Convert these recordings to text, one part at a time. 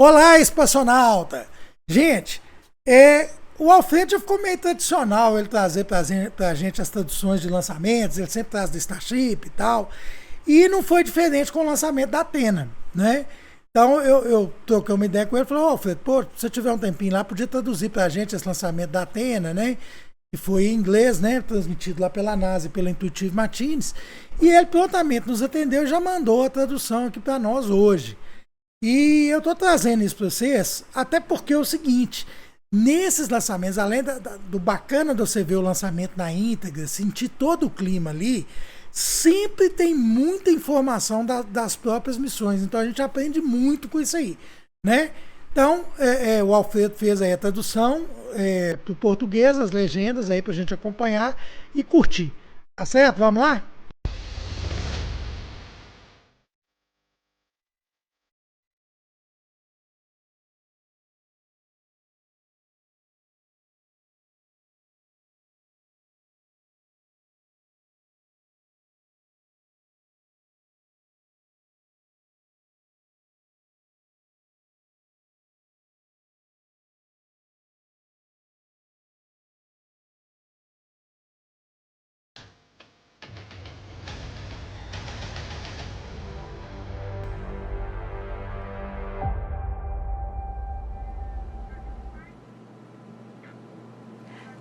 Olá, espaçonauta! Gente, o Alfredo já ficou meio tradicional ele trazer pra gente as traduções de lançamentos, ele sempre traz do Starship e tal, e não foi diferente com o lançamento da Athena, né? Então eu troquei uma ideia com ele e falei, Alfredo, pô, se você tiver um tempinho lá, podia traduzir pra gente esse lançamento da Athena, né? Que foi em inglês, né? Transmitido lá pela NASA e pela Intuitive Machines, e ele prontamente nos atendeu e já mandou a tradução aqui para nós hoje. E eu estou trazendo isso para vocês, até porque é o seguinte, nesses lançamentos, além do bacana de você ver o lançamento na íntegra, sentir todo o clima ali, sempre tem muita informação das próprias missões. Então a gente aprende muito com isso aí, né? Então, o Alfredo fez aí a tradução para o português, as legendas aí para a gente acompanhar e curtir. Tá certo? Vamos lá?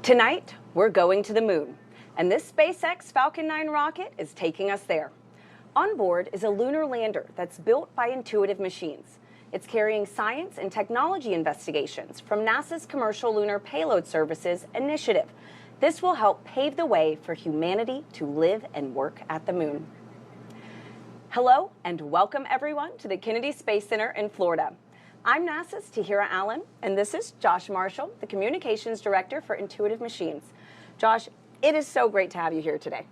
Tonight, we're going to the moon, and this SpaceX Falcon 9 rocket is taking us there. On board is a lunar lander that's built by Intuitive Machines. It's carrying science and technology investigations from NASA's Commercial Lunar Payload Services initiative. This will help pave the way for humanity to live and work at the moon. Hello, and welcome everyone to the Kenedy Space Center in Florida. I'm NASA's Tahira Allen, and this is Josh Marshall, the Communications Director for Intuitive Machines. Josh, it is so great to have you here today.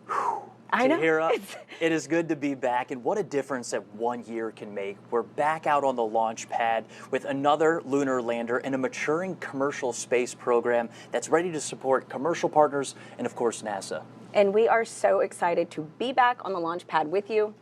I know. Tahira, it is good to be back, and what a difference that 1 year can make. We're back out on the launch pad with another lunar lander and a maturing commercial space program that's ready to support commercial partners and, of course, NASA. And we are so excited to be back on the launch pad with you.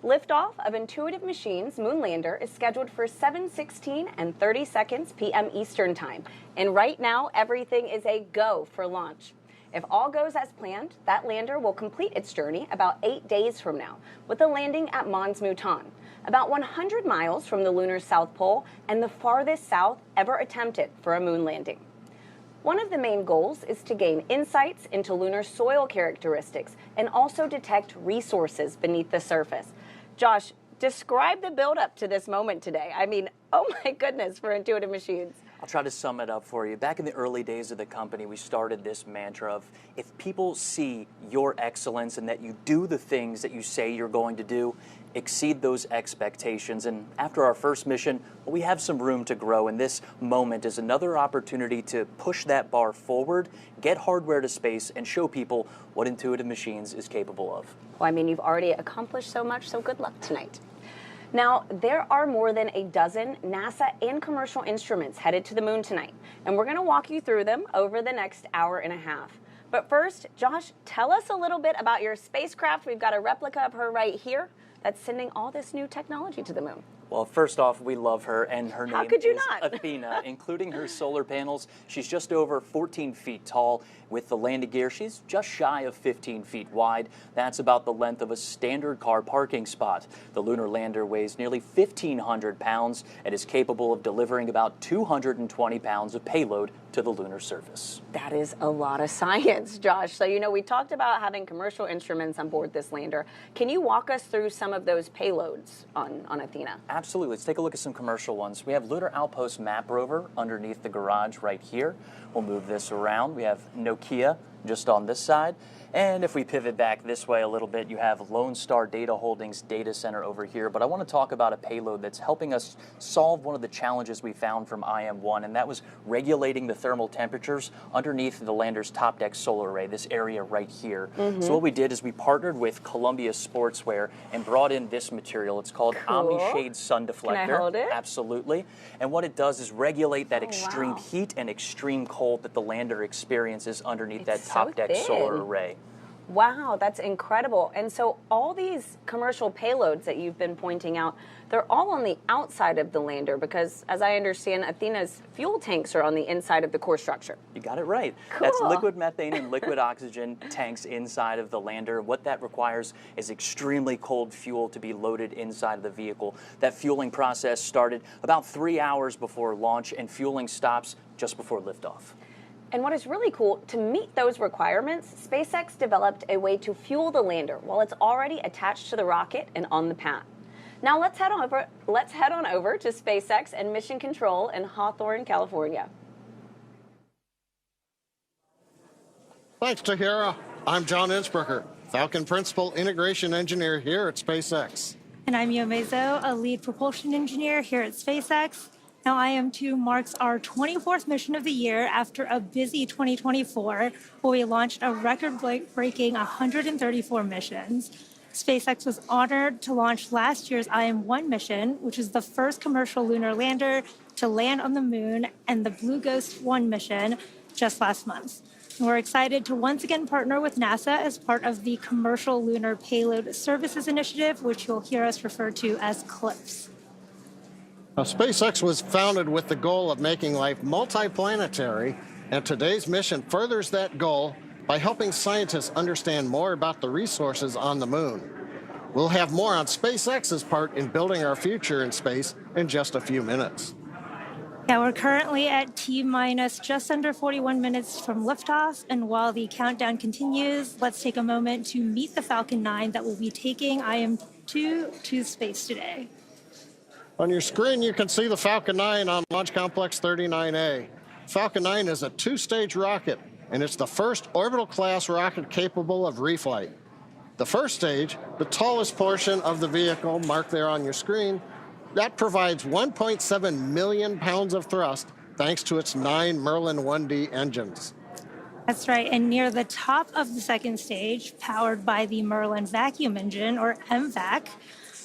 Liftoff of Intuitive Machines Moon Lander is scheduled for 7:16 and 30 seconds p.m. Eastern Time. And right now, everything is a go for launch. If all goes as planned, that lander will complete its journey about 8 days from now, with a landing at Mons Mouton, about 100 miles from the lunar South Pole and the farthest south ever attempted for a moon landing. One of the main goals is to gain insights into lunar soil characteristics and also detect resources beneath the surface. Josh, describe the build-up to this moment today. I mean, oh my goodness, for Intuitive Machines. I'll try to sum it up for you. Back in the early days of the company, we started this mantra of, if people see your excellence and that you do the things that you say you're going to do, exceed those expectations. And after our first mission, we have some room to grow, and this moment is another opportunity to push that bar forward, get hardware to space, and show people what Intuitive Machines is capable of. Well, I mean, you've already accomplished so much, so good luck tonight. Now, there are more than a dozen NASA and commercial instruments headed to the moon tonight, and we're going to walk you through them over the next hour and a half. But first, Josh, tell us a little bit about your spacecraft. We've got a replica of her right here that's sending all this new technology to the moon. Well, first off, we love her, and her How name could you is not? Athena, including her solar panels. She's just over 14 feet tall. With the landing gear, she's just shy of 15 feet wide. That's about the length of a standard car parking spot. The lunar lander weighs nearly 1,500 pounds and is capable of delivering about 220 pounds of payload to the lunar surface. That is a lot of science, Josh. So, you know, we talked about having commercial instruments on board this lander. Can you walk us through some of those payloads on Athena? Absolutely. Let's take a look at some commercial ones. We have Lunar Outpost Map Rover underneath the garage right here. We'll move this around. We have Nokia just on this side. And if we pivot back this way a little bit, you have Lone Star Data Holdings Data Center over here. But I want to talk about a payload that's helping us solve one of the challenges we found from IM-1, and that was regulating the thermal temperatures underneath the lander's top deck solar array, this area right here. So what we did is we partnered with Columbia Sportswear and brought in this material. It's called Omni-Shade Sun Deflector. Can I hold it? Absolutely. And what it does is regulate that extreme heat and extreme cold that the lander experiences underneath that top deck solar array. Wow, that's incredible. And so all these commercial payloads that you've been pointing out, they're all on the outside of the lander because, as I understand, Athena's fuel tanks are on the inside of the core structure. You got it right. Cool. That's liquid methane and liquid oxygen tanks inside of the lander. What that requires is extremely cold fuel to be loaded inside of the vehicle. That fueling process started about 3 hours before launch, and fueling stops just before liftoff. And what is really cool, to meet those requirements, SpaceX developed a way to fuel the lander while it's already attached to the rocket and on the path. Now let's head on over to SpaceX and Mission Control in Hawthorne, California. Thanks, Tahira. I'm John Innsbrucker, Falcon Principal Integration Engineer here at SpaceX. And I'm Yomezo, a lead propulsion engineer here at SpaceX. Now, IM-2 marks our 24th mission of the year after a busy 2024, where we launched a record-breaking 134 missions. SpaceX was honored to launch last year's IM-1 mission, which is the first commercial lunar lander to land on the moon, and the Blue Ghost 1 mission just last month. And we're excited to once again partner with NASA as part of the Commercial Lunar Payload Services Initiative, which you'll hear us refer to as CLPS. Now, SpaceX was founded with the goal of making life multiplanetary, and today's mission furthers that goal by helping scientists understand more about the resources on the moon. We'll have more on SpaceX's part in building our future in space in just a few minutes. Yeah, we're currently at T-minus just under 41 minutes from liftoff, and while the countdown continues, let's take a moment to meet the Falcon 9 that will be taking IM-2 to space today. On your screen, you can see the Falcon 9 on Launch Complex 39A. Falcon 9 is a two-stage rocket, and it's the first orbital-class rocket capable of reflight. The first stage, the tallest portion of the vehicle, marked there on your screen, that provides 1.7 million pounds of thrust thanks to its 9 Merlin 1D engines. That's right, and near the top of the second stage, powered by the Merlin vacuum engine, or MVAC,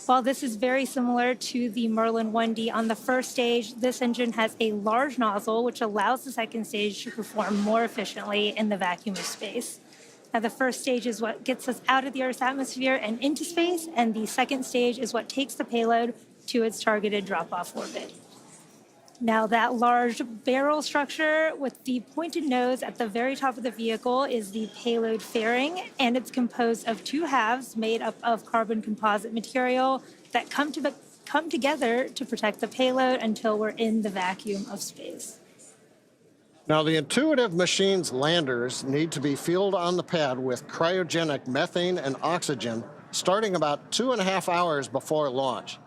while this is very similar to the Merlin 1D on the first stage, this engine has a large nozzle which allows the second stage to perform more efficiently in the vacuum of space. Now, the first stage is what gets us out of the Earth's atmosphere and into space, and the second stage is what takes the payload to its targeted drop-off orbit. Now, that large barrel structure with the pointed nose at the very top of the vehicle is the payload fairing, and it's composed of two halves made up of carbon composite material that come together to protect the payload until we're in the vacuum of space. Now, the Intuitive Machines landers need to be fueled on the pad with cryogenic methane and oxygen starting about 2.5 hours before launch.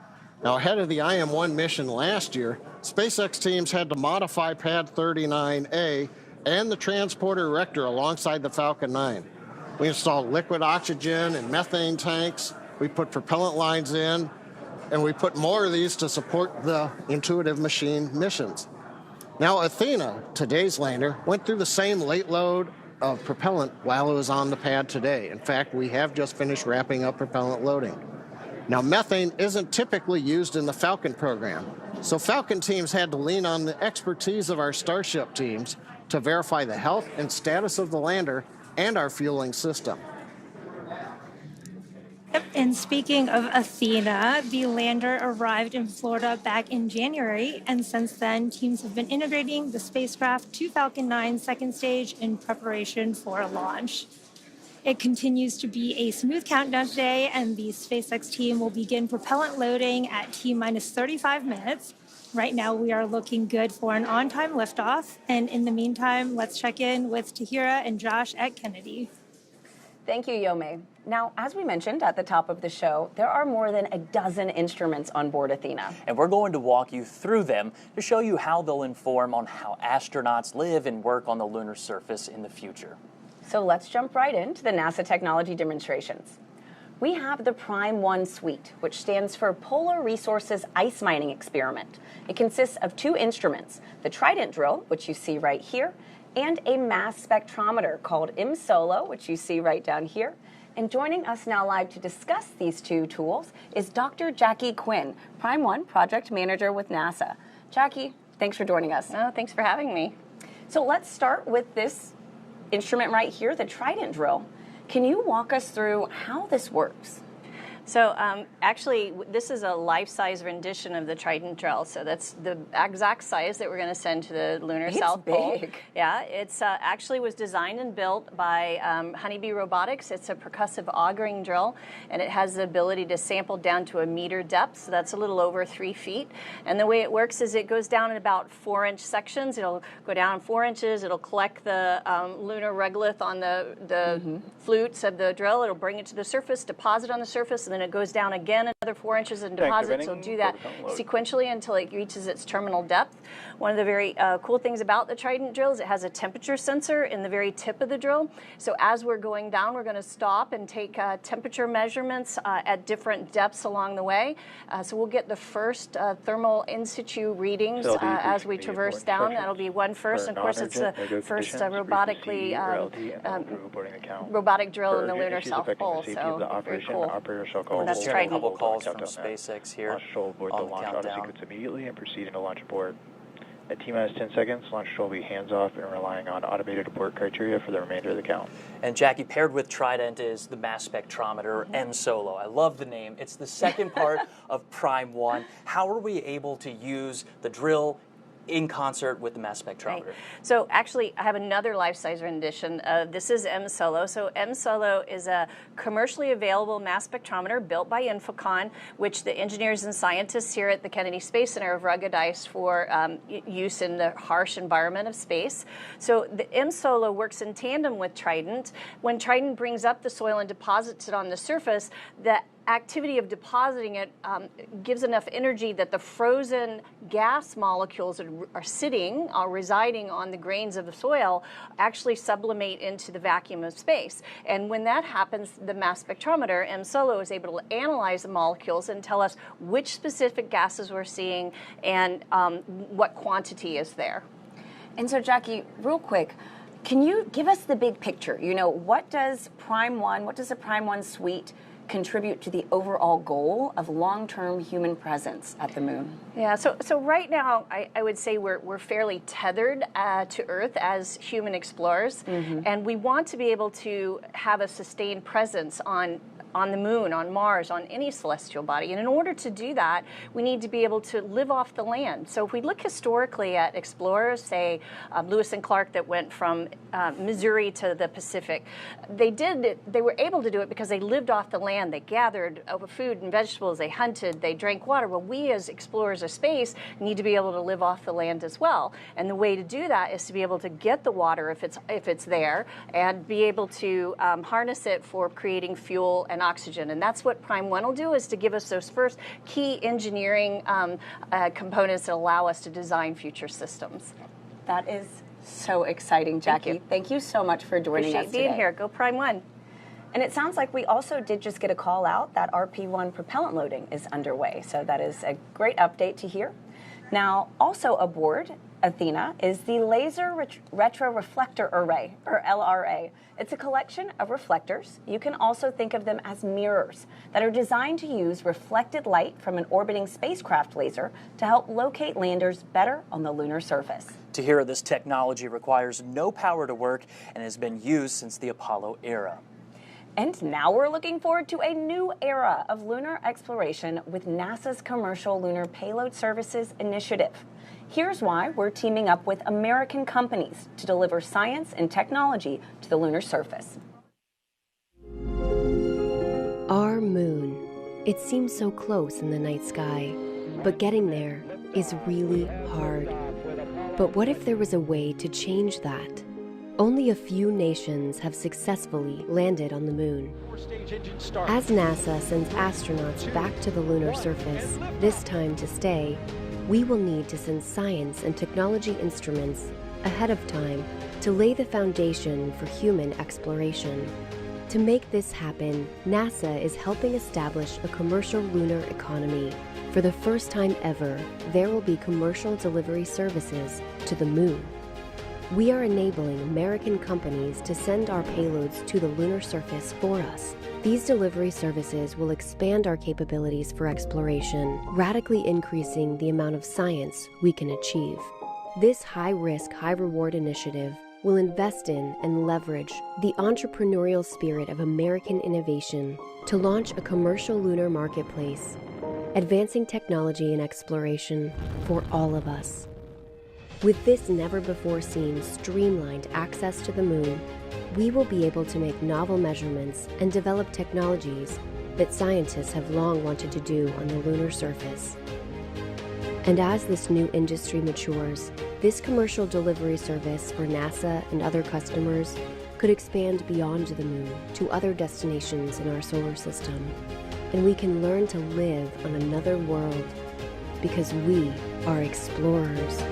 Now, ahead of the IM-1 mission last year, SpaceX teams had to modify Pad 39A and the transporter erector alongside the Falcon 9. We installed liquid oxygen and methane tanks, we put propellant lines in, and we put more of these to support the Intuitive Machine missions. Now, Athena, today's lander, went through the same late load of propellant while it was on the pad today. In fact, we have just finished wrapping up propellant loading. Now, methane isn't typically used in the Falcon program, so Falcon teams had to lean on the expertise of our Starship teams to verify the health and status of the lander and our fueling system. And speaking of Athena, the lander arrived in Florida back in January, and since then, teams have been integrating the spacecraft to Falcon 9's second stage in preparation for launch. It continues to be a smooth countdown today, and the SpaceX team will begin propellant loading at T-minus 35 minutes. Right now, we are looking good for an on-time liftoff. And in the meantime, let's check in with Tahira and Josh at Kenedy. Thank you, Yome. Now, as we mentioned at the top of the show, there are more than a dozen instruments on board Athena. And we're going to walk you through them to show you how they'll inform on how astronauts live and work on the lunar surface in the future. So let's jump right into the NASA technology demonstrations. We have the Prime 1 suite, which stands for Polar Resources Ice Mining Experiment. It consists of two instruments, the Trident drill, which you see right here, and a mass spectrometer called ImSolo, which you see right down here. And joining us now live to discuss these two tools is Dr. Jackie Quinn, Prime 1 Project Manager with NASA. Jackie, thanks for joining us. Oh, thanks for having me. So let's start with this instrument right here, the Trident drill. Can you walk us through how this works? So actually, this is a life-size rendition of the Trident drill. So that's the exact size that we're going to send to the lunar South Pole. Big. Yeah, it's actually was designed and built by Honeybee Robotics. It's a percussive augering drill, and it has the ability to sample down to 1 meter depth. So that's a little over 3 feet. And the way it works is it goes down in about 4-inch sections. It'll go down 4 inches. It'll collect the lunar regolith on the flutes of the drill. It'll bring it to the surface, deposit on the surface, and then it goes down again another 4 inches and deposits. It'll do that sequentially until it reaches its terminal depth. One of the very cool things about the Trident drill is it has a temperature sensor in the very tip of the drill. So as we're going down, we're going to stop and take temperature measurements at different depths along the way. So we'll get the first thermal in situ readings as we traverse down. That'll be one first. And of course, it's the first robotic drill in the lunar South Pole. So very cool. That's a couple calls from SpaceX here Launch shuttle aboard the on the launch auto countdown. sequence immediately and proceeding to launch abort. At T-minus 10 seconds, launch shuttle will be hands-off and relying on automated abort criteria for the remainder of the count. And Jackie, paired with Trident is the mass spectrometer, M-SOLO. I love the name. It's the second part of Prime 1. How are we able to use the drill in concert with the mass spectrometer? Right. So actually, I have another life-size rendition. This is M-SOLO. So M-SOLO is a commercially available mass spectrometer built by Infocon, which the engineers and scientists here at the Kenedy Space Center have ruggedized for use in the harsh environment of space. So the M-SOLO works in tandem with Trident. When Trident brings up the soil and deposits it on the surface, the activity of depositing it gives enough energy that the frozen gas molecules that are residing on the grains of the soil actually sublimate into the vacuum of space. And when that happens, the mass spectrometer, M-SOLO, is able to analyze the molecules and tell us which specific gases we're seeing and what quantity is there. And so, Jackie, real quick, can you give us the big picture? You know, what does the Prime 1 suite contribute to the overall goal of long-term human presence at the moon? Yeah, so right now, I would say we're fairly tethered to Earth as human explorers, and we want to be able to have a sustained presence on the moon, on Mars, on any celestial body. And in order to do that, we need to be able to live off the land. So if we look historically at explorers, say Lewis and Clark that went from Missouri to the Pacific, they were able to do it because they lived off the land. They gathered food and vegetables, they hunted, they drank water. Well, we as explorers of space need to be able to live off the land as well. And the way to do that is to be able to get the water if it's there and be able to harness it for creating fuel and oxygen. And that's what Prime 1 will do, is to give us those first key engineering components that allow us to design future systems. That is so exciting, Jackie. Thank you so much for joining us today. Being here. Go Prime 1. And it sounds like we also did just get a call out that RP1 propellant loading is underway. So that is a great update to hear. Now, also aboard Athena is the Laser Retroreflector Array, or LRA. It's a collection of reflectors. You can also think of them as mirrors that are designed to use reflected light from an orbiting spacecraft laser to help locate landers better on the lunar surface. Tahira, this technology requires no power to work and has been used since the Apollo era. And now we're looking forward to a new era of lunar exploration with NASA's Commercial Lunar Payload Services initiative. Here's why we're teaming up with American companies to deliver science and technology to the lunar surface. Our moon. It seems so close in the night sky, but getting there is really hard. But what if there was a way to change that? Only a few nations have successfully landed on the moon. As NASA sends astronauts back to the lunar surface, this time to stay, we will need to send science and technology instruments ahead of time to lay the foundation for human exploration. To make this happen, NASA is helping establish a commercial lunar economy. For the first time ever, there will be commercial delivery services to the moon. We are enabling American companies to send our payloads to the lunar surface for us. These delivery services will expand our capabilities for exploration, radically increasing the amount of science we can achieve. This high-risk, high-reward initiative will invest in and leverage the entrepreneurial spirit of American innovation to launch a commercial lunar marketplace, advancing technology and exploration for all of us. With this never-before-seen streamlined access to the moon, we will be able to make novel measurements and develop technologies that scientists have long wanted to do on the lunar surface. And as this new industry matures, this commercial delivery service for NASA and other customers could expand beyond the moon to other destinations in our solar system. And we can learn to live on another world because we are explorers.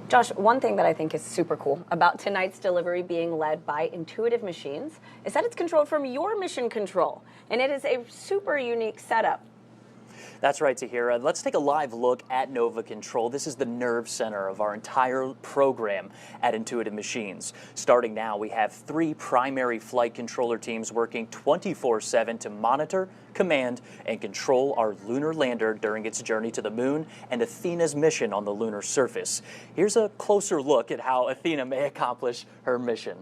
Josh, one thing that I think is super cool about tonight's delivery being led by Intuitive Machines is that it's controlled from your mission control, and it is a super unique setup. That's right, Tahira. Let's take a live look at Nova Control. This is the nerve center of our entire program at Intuitive Machines. Starting now, we have 3 primary flight controller teams working 24/7 to monitor, command, and control our lunar lander during its journey to the moon and Athena's mission on the lunar surface. Here's a closer look at how Athena may accomplish her mission.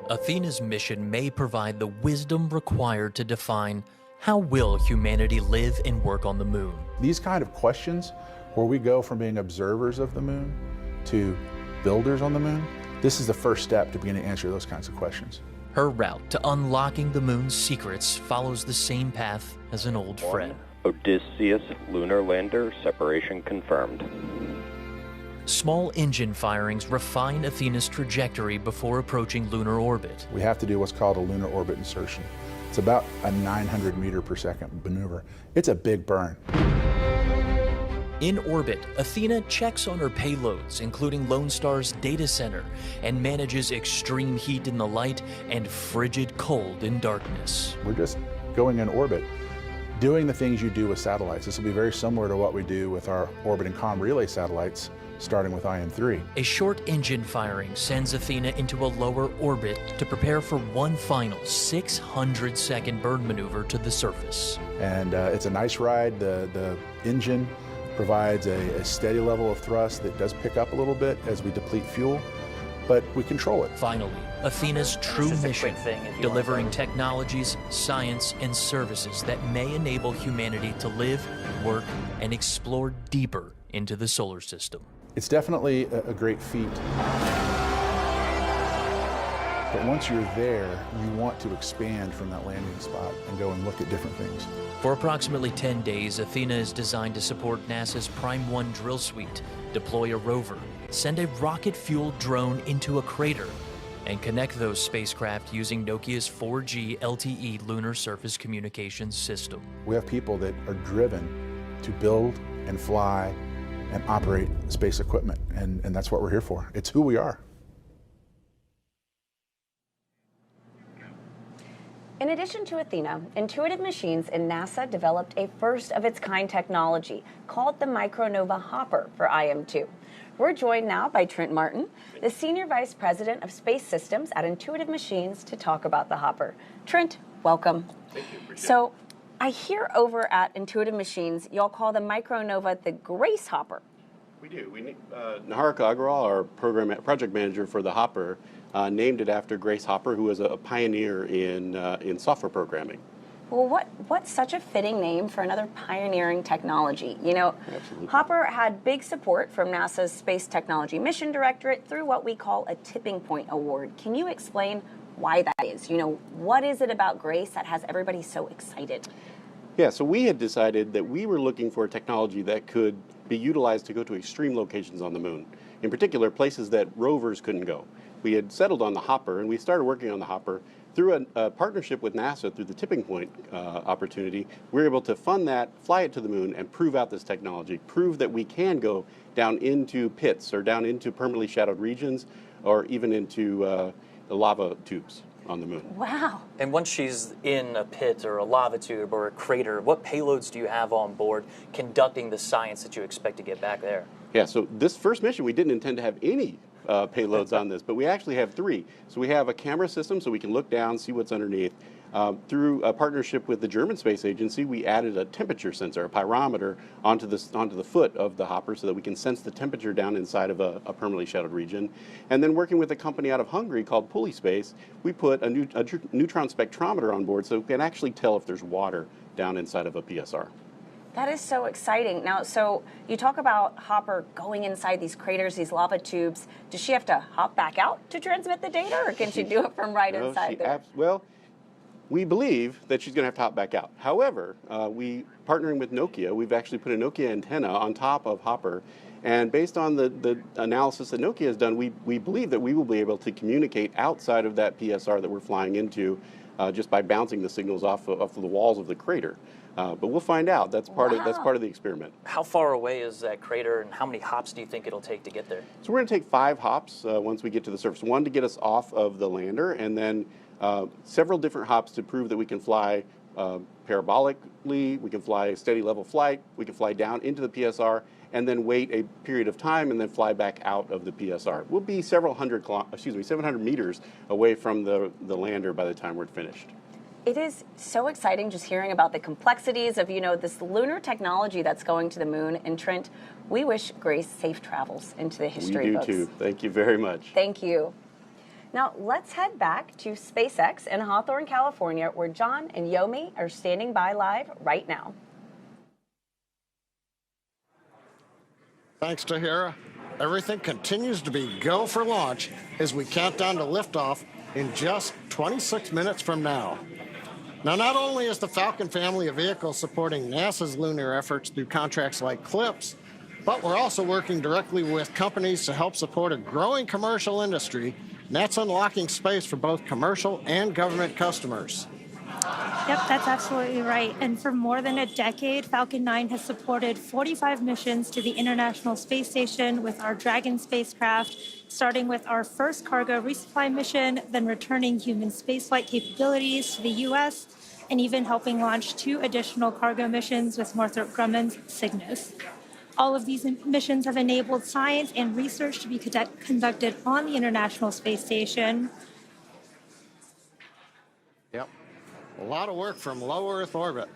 Athena's mission may provide the wisdom required to define how will humanity live and work on the moon. These kind of questions, where we go from being observers of the moon to builders on the moon, this is the first step to begin to answer those kinds of questions. Her route to unlocking the moon's secrets follows the same path as an old friend. Odysseus lunar lander separation confirmed. Small engine firings refine Athena's trajectory before approaching lunar orbit. We have to do what's called a lunar orbit insertion. It's about a 900 meter per second maneuver. It's a big burn. In orbit, Athena checks on her payloads, including Lone Star's data center, and manages extreme heat in the light and frigid cold in darkness. We're just going in orbit, doing the things you do with satellites. This will be very similar to what we do with our orbit and comm relay satellites, starting with IM-3. A short engine firing sends Athena into a lower orbit to prepare for one final 600-second burn maneuver to the surface. And it's a nice ride. The engine provides a steady level of thrust that does pick up a little bit as we deplete fuel, but we control it. Finally, Athena's true mission, delivering technologies, science, and services that may enable humanity to live, work, and explore deeper into the solar system. It's definitely a great feat. But once you're there, you want to expand from that landing spot and go and look at different things. For approximately 10 days, Athena is designed to support NASA's Prime 1 drill suite, deploy a rover, send a rocket-fueled drone into a crater, and connect those spacecraft using Nokia's 4G LTE lunar surface communications system. We have people that are driven to build and fly and operate space equipment, and that's what we're here for. It's who we are. In addition to Athena, Intuitive Machines and NASA developed a first-of-its-kind technology called the Micronova Hopper for IM-2. We're joined now by Trent Martin, the Senior Vice President of Space Systems at Intuitive Machines, to talk about the Hopper. Trent, welcome. Thank you. So, I hear over at Intuitive Machines, y'all call the Micronova the Grace Hopper. We do. Naharika Agrawal, our project manager for the Hopper, named it after Grace Hopper, who was a pioneer in software programming. Well, what's such a fitting name for another pioneering technology? You know, Absolutely. Hopper had big support from NASA's Space Technology Mission Directorate through what we call a Tipping Point Award. Can you explain why that is? You know, what is it about Grace that has everybody so excited? Yeah, so we had decided that we were looking for a technology that could be utilized to go to extreme locations on the moon. In particular, places that rovers couldn't go. We had settled on the Hopper, and we started working on the Hopper through a partnership with NASA through the Tipping Point opportunity. We were able to fund that, fly it to the moon, and prove out this technology, prove that we can go down into pits or down into permanently shadowed regions or even into the lava tubes on the moon. Wow. And once she's in a pit or a lava tube or a crater, what payloads do you have on board conducting the science that you expect to get back there? Yeah, so this first mission, we didn't intend to have any payloads on this, but we actually have 3. So we have a camera system so we can look down, see what's underneath. Through a partnership with the German Space Agency, we added a temperature sensor, a pyrometer, onto the foot of the hopper so that we can sense the temperature down inside of a permanently shuttled region. And then working with a company out of Hungary called Pulley Space, we put a neutron spectrometer on board so we can actually tell if there's water down inside of a PSR. That is so exciting. Now, so you talk about Hopper going inside these craters, these lava tubes. Does she have to hop back out to transmit the data, or can she do it from inside there? Well, we believe that she's going to have to hop back out. However, partnering with Nokia, we've actually put a Nokia antenna on top of Hopper. And based on the analysis that Nokia has done, we believe that we will be able to communicate outside of that PSR that we're flying into just by bouncing the signals off the walls of the crater. But we'll find out. That's part of the experiment. How far away is that crater, and how many hops do you think it'll take to get there? So we're going to take 5 hops once we get to the surface. 1 to get us off of the lander, and then several different hops to prove that we can fly parabolically, we can fly a steady level flight, we can fly down into the PSR, and then wait a period of time and then fly back out of the PSR. We'll be 700 meters away from the lander by the time we're finished. It is so exciting just hearing about the complexities of, this lunar technology that's going to the moon. And Trent, we wish Grace safe travels into the history books. We do too. Thank you very much. Thank you. Now let's head back to SpaceX in Hawthorne, California, where John and Yomi are standing by live right now. Thanks, Tahira. Everything continues to be go for launch as we count down to liftoff in just 26 minutes from now. Now, not only is the Falcon family of vehicles supporting NASA's lunar efforts through contracts like CLIPS, but we're also working directly with companies to help support a growing commercial industry, and that's unlocking space for both commercial and government customers. Yep, that's absolutely right. And for more than a decade, Falcon 9 has supported 45 missions to the International Space Station with our Dragon spacecraft, starting with our first cargo resupply mission, then returning human spaceflight capabilities to the U.S., and even helping launch 2 additional cargo missions with Northrop Grumman's Cygnus. All of these missions have enabled science and research to be conducted on the International Space Station. Yep. A lot of work from low Earth orbit.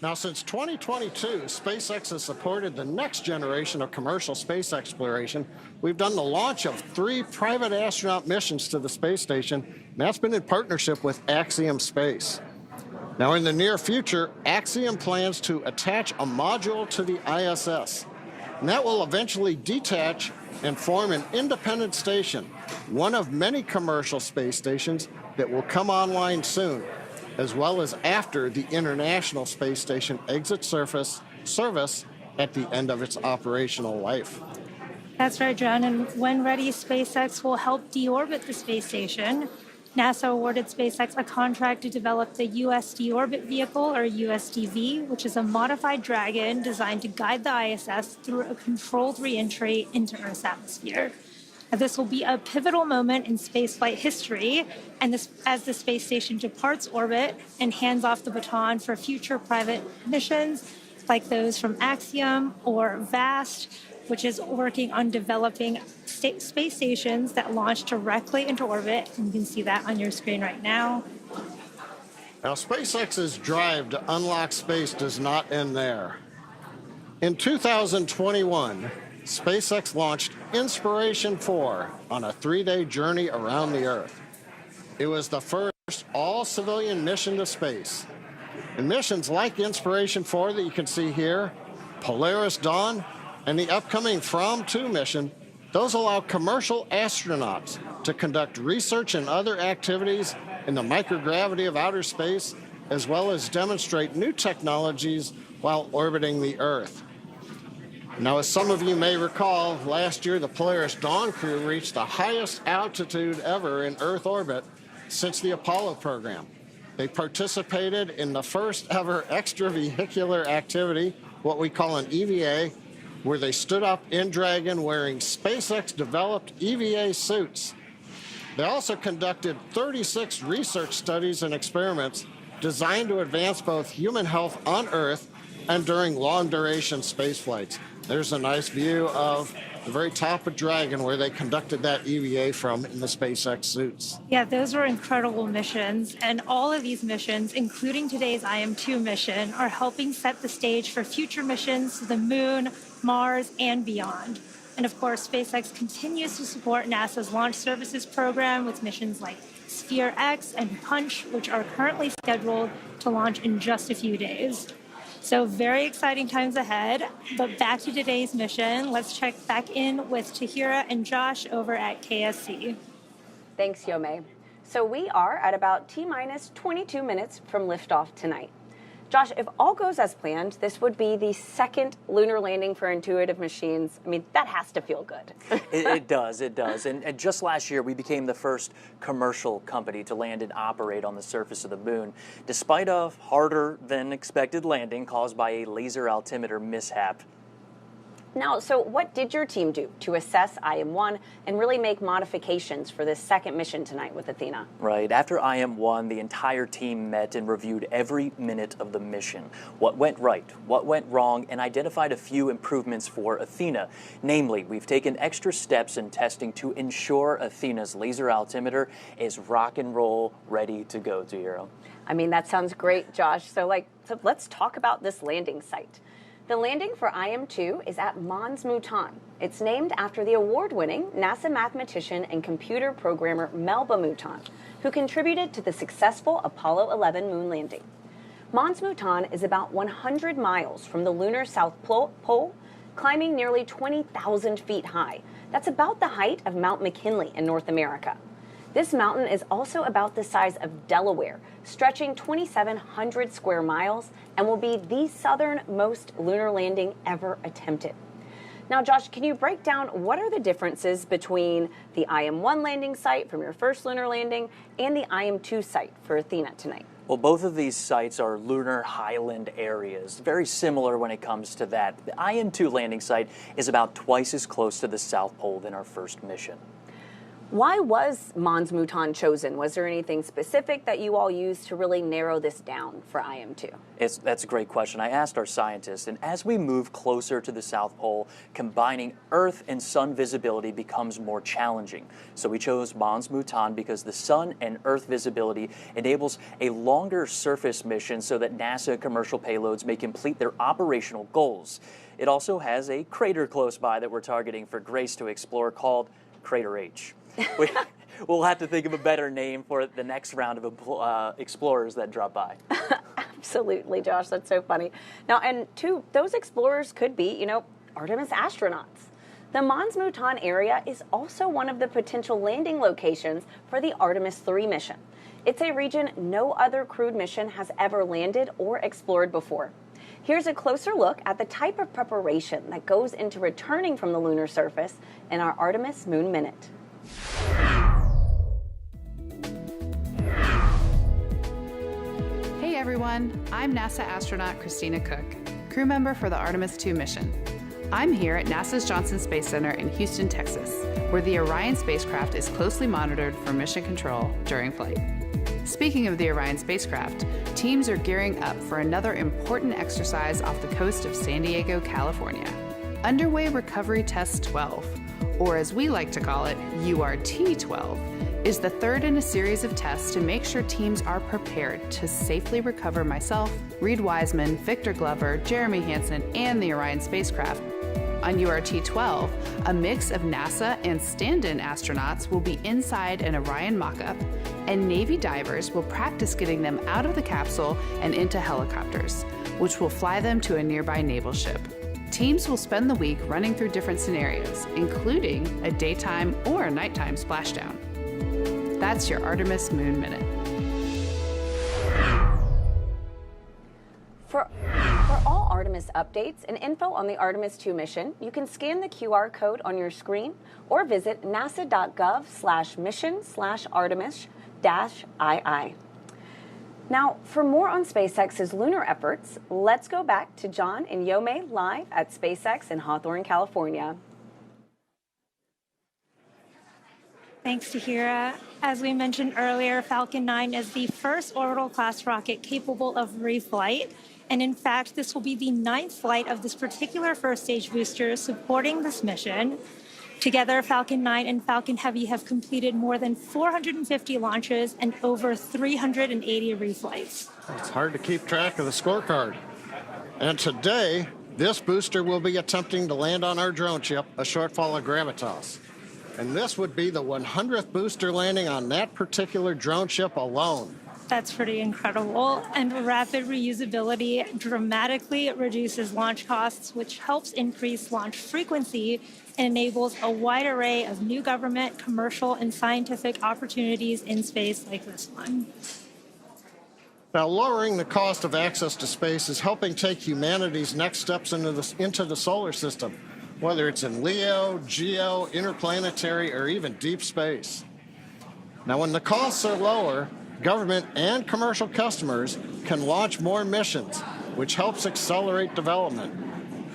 Now, since 2022, SpaceX has supported the next generation of commercial space exploration. We've done the launch of 3 private astronaut missions to the space station, and that's been in partnership with Axiom Space. Now, in the near future, Axiom plans to attach a module to the ISS, and that will eventually detach and form an independent station, one of many commercial space stations that will come online soon, as well as after the International Space Station exits service at the end of its operational life. That's right, John. And when ready, SpaceX will help deorbit the space station. NASA awarded SpaceX a contract to develop the US Deorbit Vehicle, or USDV, which is a modified Dragon designed to guide the ISS through a controlled re-entry into Earth's atmosphere. Now, this will be a pivotal moment in spaceflight history, and as the space station departs orbit and hands off the baton for future private missions, like those from Axiom or VAST, which is working on developing space stations that launch directly into orbit. And you can see that on your screen right now. Now, SpaceX's drive to unlock space does not end there. In 2021, SpaceX launched Inspiration-4 on a 3-day journey around the Earth. It was the first all-civilian mission to space. And missions like Inspiration-4 that you can see here, Polaris Dawn, and the upcoming From-2 mission, those allow commercial astronauts to conduct research and other activities in the microgravity of outer space, as well as demonstrate new technologies while orbiting the Earth. Now, as some of you may recall, last year the Polaris Dawn crew reached the highest altitude ever in Earth orbit since the Apollo program. They participated in the first ever extravehicular activity, what we call an EVA, where they stood up in Dragon wearing SpaceX-developed EVA suits. They also conducted 36 research studies and experiments designed to advance both human health on Earth and during long-duration space flights. There's a nice view of the very top of Dragon where they conducted that EVA from in the SpaceX suits. Yeah, those were incredible missions. And all of these missions, including today's IM-2 mission, are helping set the stage for future missions to the Moon, Mars, and beyond. And of course, SpaceX continues to support NASA's Launch Services program with missions like Sphere X and Punch, which are currently scheduled to launch in just a few days. So very exciting times ahead, but back to today's mission. Let's check back in with Tahira and Josh over at KSC. Thanks, Yome. So we are at about T-minus 22 minutes from liftoff tonight. Josh, if all goes as planned, this would be the second lunar landing for Intuitive Machines. I mean, that has to feel good. It does. And just last year, we became the first commercial company to land and operate on the surface of the moon, despite a harder than expected landing caused by a laser altimeter mishap. Now, so what did your team do to assess IM-1 and really make modifications for this second mission tonight with Athena? Right. After IM-1, the entire team met and reviewed every minute of the mission. What went right, what went wrong, and identified a few improvements for Athena. Namely, we've taken extra steps in testing to ensure Athena's laser altimeter is rock and roll ready to go, Tahira. I mean, that sounds great, Josh. So let's talk about this landing site. The landing for IM-2 is at Mons Mouton. It's named after the award-winning NASA mathematician and computer programmer Melba Mouton, who contributed to the successful Apollo 11 moon landing. Mons Mouton is about 100 miles from the lunar South Pole, climbing nearly 20,000 feet high. That's about the height of Mount McKinley in North America. This mountain is also about the size of Delaware, stretching 2,700 square miles, and will be the southernmost lunar landing ever attempted. Now, Josh, can you break down what are the differences between the IM-1 landing site from your first lunar landing and the IM-2 site for Athena tonight? Well, both of these sites are lunar highland areas, very similar when it comes to that. The IM-2 landing site is about twice as close to the South Pole than our first mission. Why was Mons Mouton chosen? Was there anything specific that you all used to really narrow this down for IM-2? That's a great question. I asked our scientists, and as we move closer to the South Pole, combining Earth and Sun visibility becomes more challenging. So we chose Mons Mouton because the Sun and Earth visibility enables a longer surface mission so that NASA commercial payloads may complete their operational goals. It also has a crater close by that we're targeting for Grace to explore called Crater H. We'll have to think of a better name for the next round of explorers that drop by. Absolutely, Josh. That's so funny. Now, and those explorers could be, Artemis astronauts. The Mons Mouton area is also one of the potential landing locations for the Artemis 3 mission. It's a region no other crewed mission has ever landed or explored before. Here's a closer look at the type of preparation that goes into returning from the lunar surface in our Artemis Moon Minute. Hey everyone, I'm NASA astronaut Christina Cook, crew member for the Artemis 2 mission. I'm here at NASA's Johnson Space Center in Houston, Texas, where the Orion spacecraft is closely monitored for mission control during flight. Speaking of the Orion spacecraft, teams are gearing up for another important exercise off the coast of San Diego, California. Underway Recovery Test 12, or as we like to call it, URT-12, is the third in a series of tests to make sure teams are prepared to safely recover myself, Reed Wiseman, Victor Glover, Jeremy Hansen, and the Orion spacecraft. On URT-12, a mix of NASA and stand-in astronauts will be inside an Orion mock-up, and Navy divers will practice getting them out of the capsule and into helicopters, which will fly them to a nearby naval ship. Teams will spend the week running through different scenarios, including a daytime or a nighttime splashdown. That's your Artemis Moon Minute. For all Artemis updates and info on the Artemis 2 mission, you can scan the QR code on your screen or visit nasa.gov/mission/Artemis-II. Now, for more on SpaceX's lunar efforts, let's go back to John and Yome live at SpaceX in Hawthorne, California. Thanks, Tahira. As we mentioned earlier, Falcon 9 is the first orbital class rocket capable of reflight. And in fact, this will be the 9th flight of this particular first stage booster supporting this mission. Together, Falcon 9 and Falcon Heavy have completed more than 450 launches and over 380 reflights. It's hard to keep track of the scorecard. And today, this booster will be attempting to land on our drone ship, a shortfall of gravitas. And this would be the 100th booster landing on that particular drone ship alone. That's pretty incredible. And rapid reusability dramatically reduces launch costs, which helps increase launch frequency and enables a wide array of new government, commercial, and scientific opportunities in space like this one. Now, lowering the cost of access to space is helping take humanity's next steps into the solar system, whether it's in LEO, GEO, interplanetary, or even deep space. Now, when the costs are lower, government and commercial customers can launch more missions, which helps accelerate development.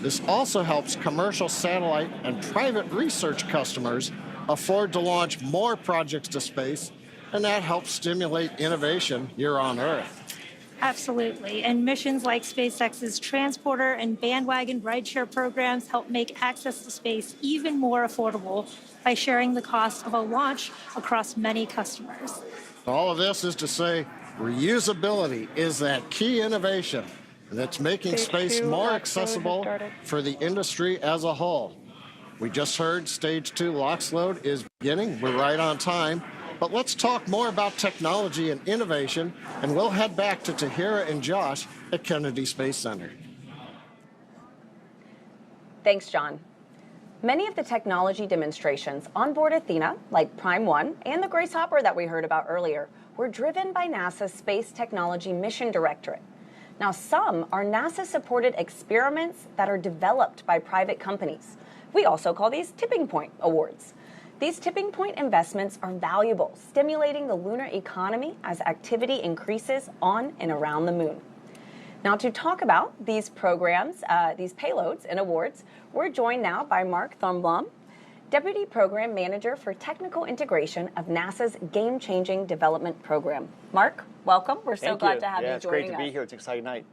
This also helps commercial satellite and private research customers afford to launch more projects to space, and that helps stimulate innovation here on Earth. Absolutely. And missions like SpaceX's Transporter and Bandwagon rideshare programs help make access to space even more affordable by sharing the cost of a launch across many customers. All of this is to say reusability is that key innovation that's making space more accessible for the industry as a whole. We just heard Stage 2 LOX load is beginning. We're right on time. But let's talk more about technology and innovation, and we'll head back to Tahira and Josh at Kenedy Space Center. Thanks, John. Many of the technology demonstrations on board Athena, like Prime 1 and the Grace Hopper that we heard about earlier, were driven by NASA's Space Technology Mission Directorate. Now, some are NASA-supported experiments that are developed by private companies. We also call these tipping point awards. These tipping point investments are valuable, stimulating the lunar economy as activity increases on and around the moon. Now, to talk about these programs, these payloads and awards, we're joined now by Mark Thornblom, Deputy Program Manager for Technical Integration of NASA's Game-Changing Development Program. Mark, welcome. We're so glad to have you joining us. It's great to be here. It's an exciting night.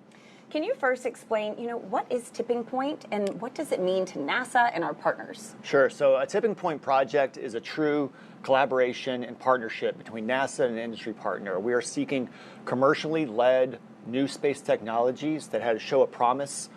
Can you first explain, what is tipping point and what does it mean to NASA and our partners? Sure. So a tipping point project is a true collaboration and partnership between NASA and an industry partner. We are seeking commercially led new space technologies that show a promise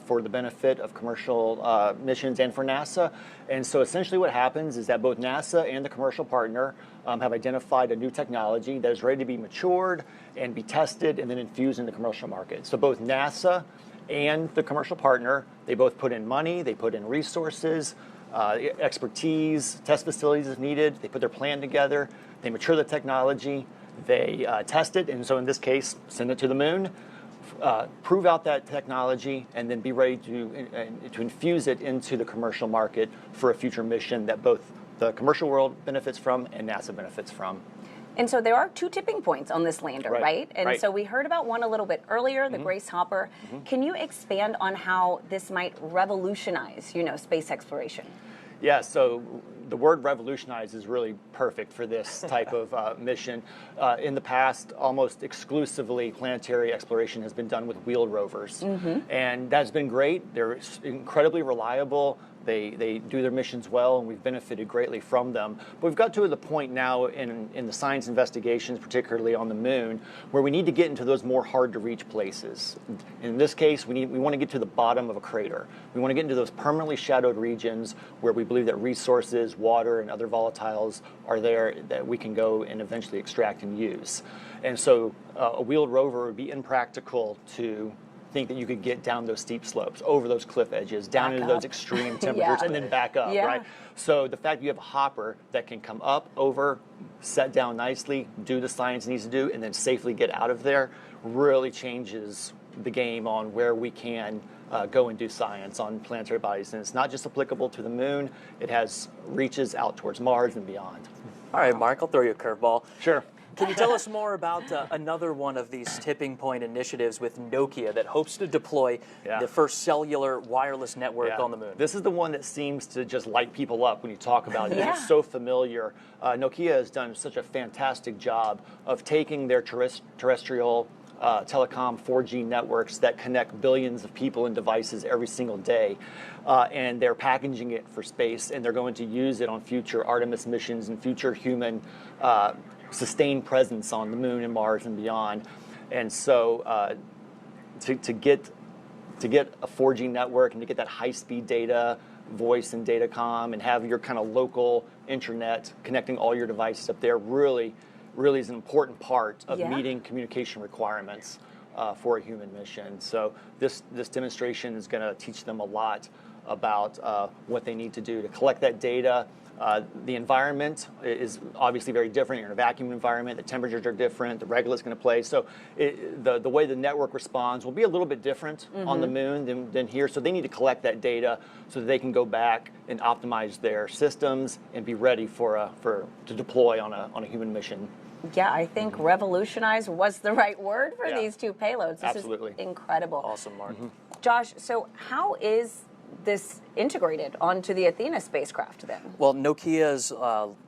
for the benefit of commercial missions and for NASA. And so essentially what happens is that both NASA and the commercial partner have identified a new technology that is ready to be matured and be tested and then infused in the commercial market. So both NASA and the commercial partner, they both put in money, they put in resources, expertise, test facilities if needed, they put their plan together, they mature the technology, they test it, and so in this case, send it to the moon, prove out that technology, and then be ready to infuse it into the commercial market for a future mission that both the commercial world benefits from and NASA benefits from. And so there are two tipping points on this lander, right? And so we heard about one a little bit earlier, the Grace Hopper. Can you expand on how this might revolutionize, space exploration? Yeah, so the word revolutionize is really perfect for this type of mission. In the past, almost exclusively planetary exploration has been done with wheeled rovers. And that's been great. They're incredibly reliable. They do their missions well, and we've benefited greatly from them. But we've got to the point now in the science investigations, particularly on the moon, where we need to get into those more hard-to-reach places. In this case, we want to get to the bottom of a crater. We want to get into those permanently shadowed regions where we believe that resources, water, and other volatiles are there that we can go and eventually extract and use. And so a wheeled rover would be impractical to think that you could get down those steep slopes, over those cliff edges, down into those extreme temperatures, and then back up, right? So the fact that you have a hopper that can come up, over, set down nicely, do the science it needs to do, and then safely get out of there really changes the game on where we can go and do science on planetary bodies. And it's not just applicable to the moon, it has reaches out towards Mars and beyond. All right, Mark, I'll throw you a curveball. Sure. Can you tell us more about another one of these tipping point initiatives with Nokia that hopes to deploy the first cellular wireless network on the moon? This is the one that seems to just light people up when you talk about it. It's so familiar. Nokia has done such a fantastic job of taking their terrestrial telecom 4G networks that connect billions of people and devices every single day. And they're packaging it for space, and they're going to use it on future Artemis missions and future human sustained presence on the moon and Mars and beyond. And so to get a 4G network and to get that high-speed data, voice and datacom, and have your kind of local internet connecting all your devices up there really is an important part of meeting communication requirements for a human mission. So this demonstration is going to teach them a lot about what they need to do to collect that data. The environment is obviously very different. You're in a vacuum environment. The temperatures are different. The regolith's going to play. So the way the network responds will be a little bit different on the moon than here. So they need to collect that data so that they can go back and optimize their systems and be ready to deploy on a human mission. Yeah, I think revolutionize was the right word for these two payloads. This Absolutely. is incredible. Awesome, Mark. Josh, so how is this integrated onto the Athena spacecraft then? Well, Nokia's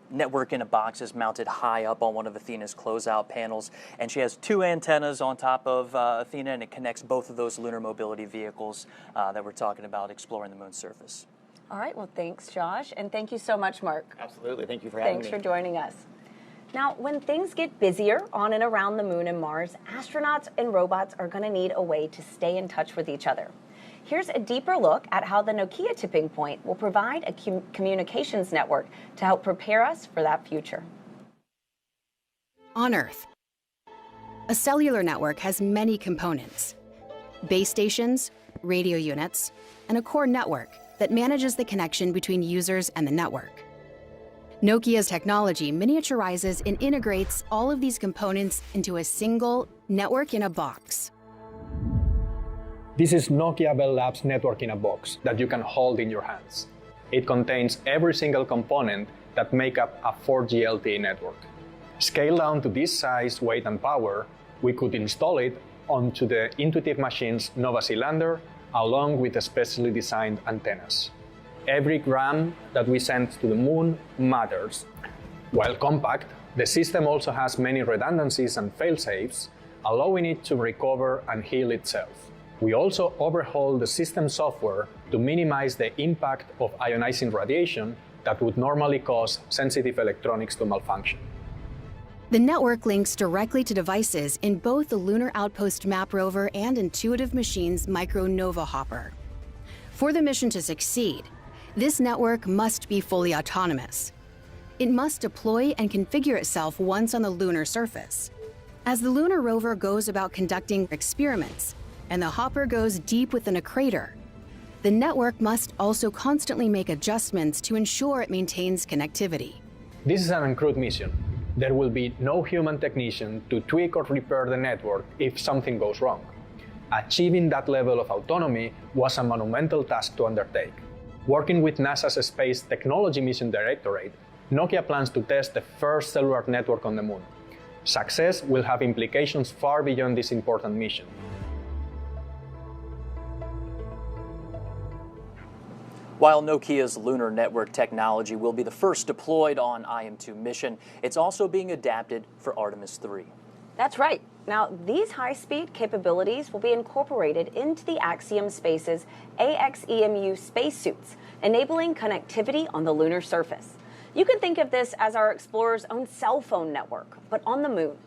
network in a box is mounted high up on one of Athena's closeout panels, and she has 2 antennas on top of Athena, and it connects both of those lunar mobility vehicles that we're talking about exploring the moon's surface. All right, well, thanks, Josh, and thank you so much, Mark. Absolutely. Thank you for having me. Thanks for joining us. Now, when things get busier on and around the moon and Mars, astronauts and robots are going to need a way to stay in touch with each other. Here's a deeper look at how the Nokia tipping point will provide a communications network to help prepare us for that future. On Earth, a cellular network has many components: base stations, radio units, and a core network that manages the connection between users and the network. Nokia's technology miniaturizes and integrates all of these components into a single network in a box. This is Nokia Bell Labs Network in a Box that you can hold in your hands. It contains every single component that make up a 4G LTE network. Scaled down to this size, weight, and power, we could install it onto the Intuitive Machines Nova-C lander along with specially designed antennas. Every gram that we send to the moon matters. While compact, the system also has many redundancies and fail-safes, allowing it to recover and heal itself. We also overhaul the system software to minimize the impact of ionizing radiation that would normally cause sensitive electronics to malfunction. The network links directly to devices in both the Lunar Outpost Map Rover and Intuitive Machines Micro Nova Hopper. For the mission to succeed, this network must be fully autonomous. It must deploy and configure itself once on the lunar surface. As the lunar rover goes about conducting experiments, and the hopper goes deep within a crater, the network must also constantly make adjustments to ensure it maintains connectivity. This is an uncrewed mission. There will be no human technician to tweak or repair the network if something goes wrong. Achieving that level of autonomy was a monumental task to undertake. Working with NASA's Space Technology Mission Directorate, Nokia plans to test the first cellular network on the moon. Success will have implications far beyond this important mission. While Nokia's lunar network technology will be the first deployed on IM-2 mission, it's also being adapted for Artemis 3. That's right. Now, these high-speed capabilities will be incorporated into the Axiom Space's AXEMU spacesuits, enabling connectivity on the lunar surface. You can think of this as our explorer's own cell phone network, but on the moon.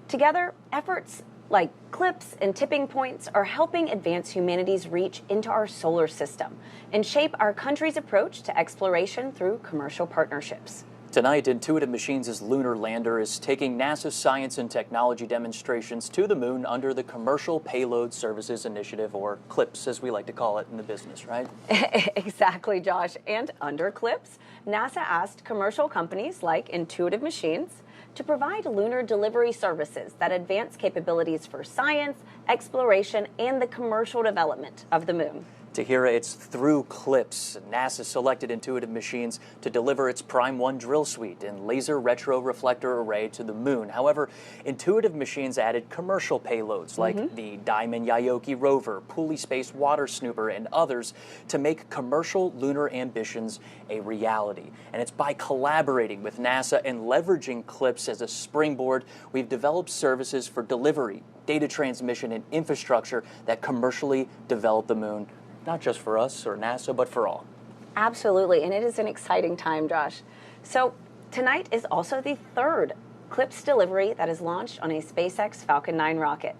Together, efforts like CLIPS and tipping points are helping advance humanity's reach into our solar system and shape our country's approach to exploration through commercial partnerships. Tonight, Intuitive Machines' lunar lander is taking NASA's science and technology demonstrations to the moon under the Commercial Payload Services Initiative, or CLIPS as we like to call it in the business, right? Exactly, Josh. And under CLIPS, NASA asked commercial companies like Intuitive Machines to provide lunar delivery services that advance capabilities for science, exploration, and the commercial development of the moon. Tahira, it's through CLIPS. NASA selected Intuitive Machines to deliver its Prime 1 drill suite and laser retro reflector array to the moon. However, Intuitive Machines added commercial payloads like the Diamond Yaoki rover, Pulley Space Water Snooper, and others to make commercial lunar ambitions a reality. And it's by collaborating with NASA and leveraging CLIPS as a springboard, we've developed services for delivery, data transmission, and infrastructure that commercially develop the moon. Not just for us or NASA, but for all. Absolutely, and it is an exciting time, Josh. So tonight is also the third CLIPS delivery that is launched on a SpaceX Falcon 9 rocket.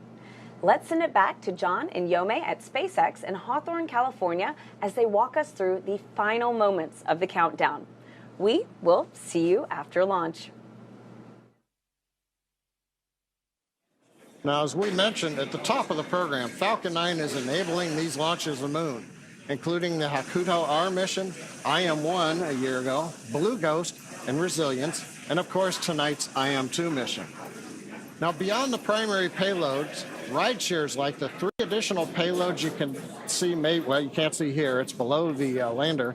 Let's send it back to John and Yome at SpaceX in Hawthorne, California, as they walk us through the final moments of the countdown. We will see you after launch. Now, as we mentioned at the top of the program, Falcon 9 is enabling these launches of the moon, including the Hakuto R mission, IM-1 a year ago, Blue Ghost, and Resilience, and of course tonight's IM-2 mission. Now, beyond the primary payloads, ride shares like the 3 additional payloads you can see, well, you can't see here, it's below the lander,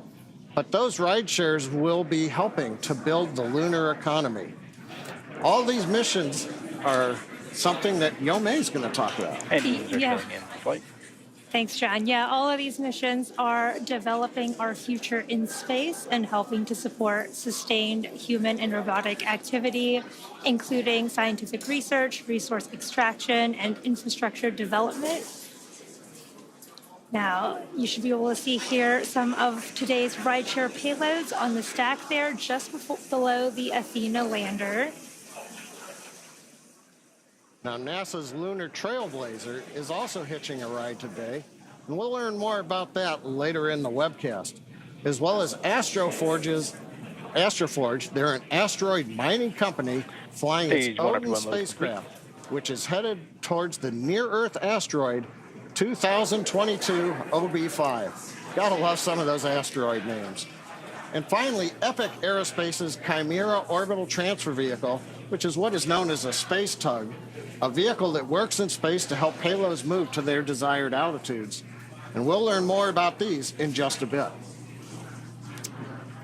but those ride shares will be helping to build the lunar economy. All these missions are something that Yome is going to talk about. Thanks, John. Yeah, all of these missions are developing our future in space and helping to support sustained human and robotic activity, including scientific research, resource extraction, and infrastructure development. Now, you should be able to see here some of today's rideshare payloads on the stack there, just below the Athena lander. Now, NASA's Lunar Trailblazer is also hitching a ride today, and we'll learn more about that later in the webcast, as well as Astroforge. They're an asteroid mining company flying its Odin spacecraft, which is headed towards the near-Earth asteroid 2022 OB5. Gotta love some of those asteroid names. And finally, Epic Aerospace's Chimera Orbital Transfer Vehicle, which is what is known as a space tug, a vehicle that works in space to help payloads move to their desired altitudes. And we'll learn more about these in just a bit.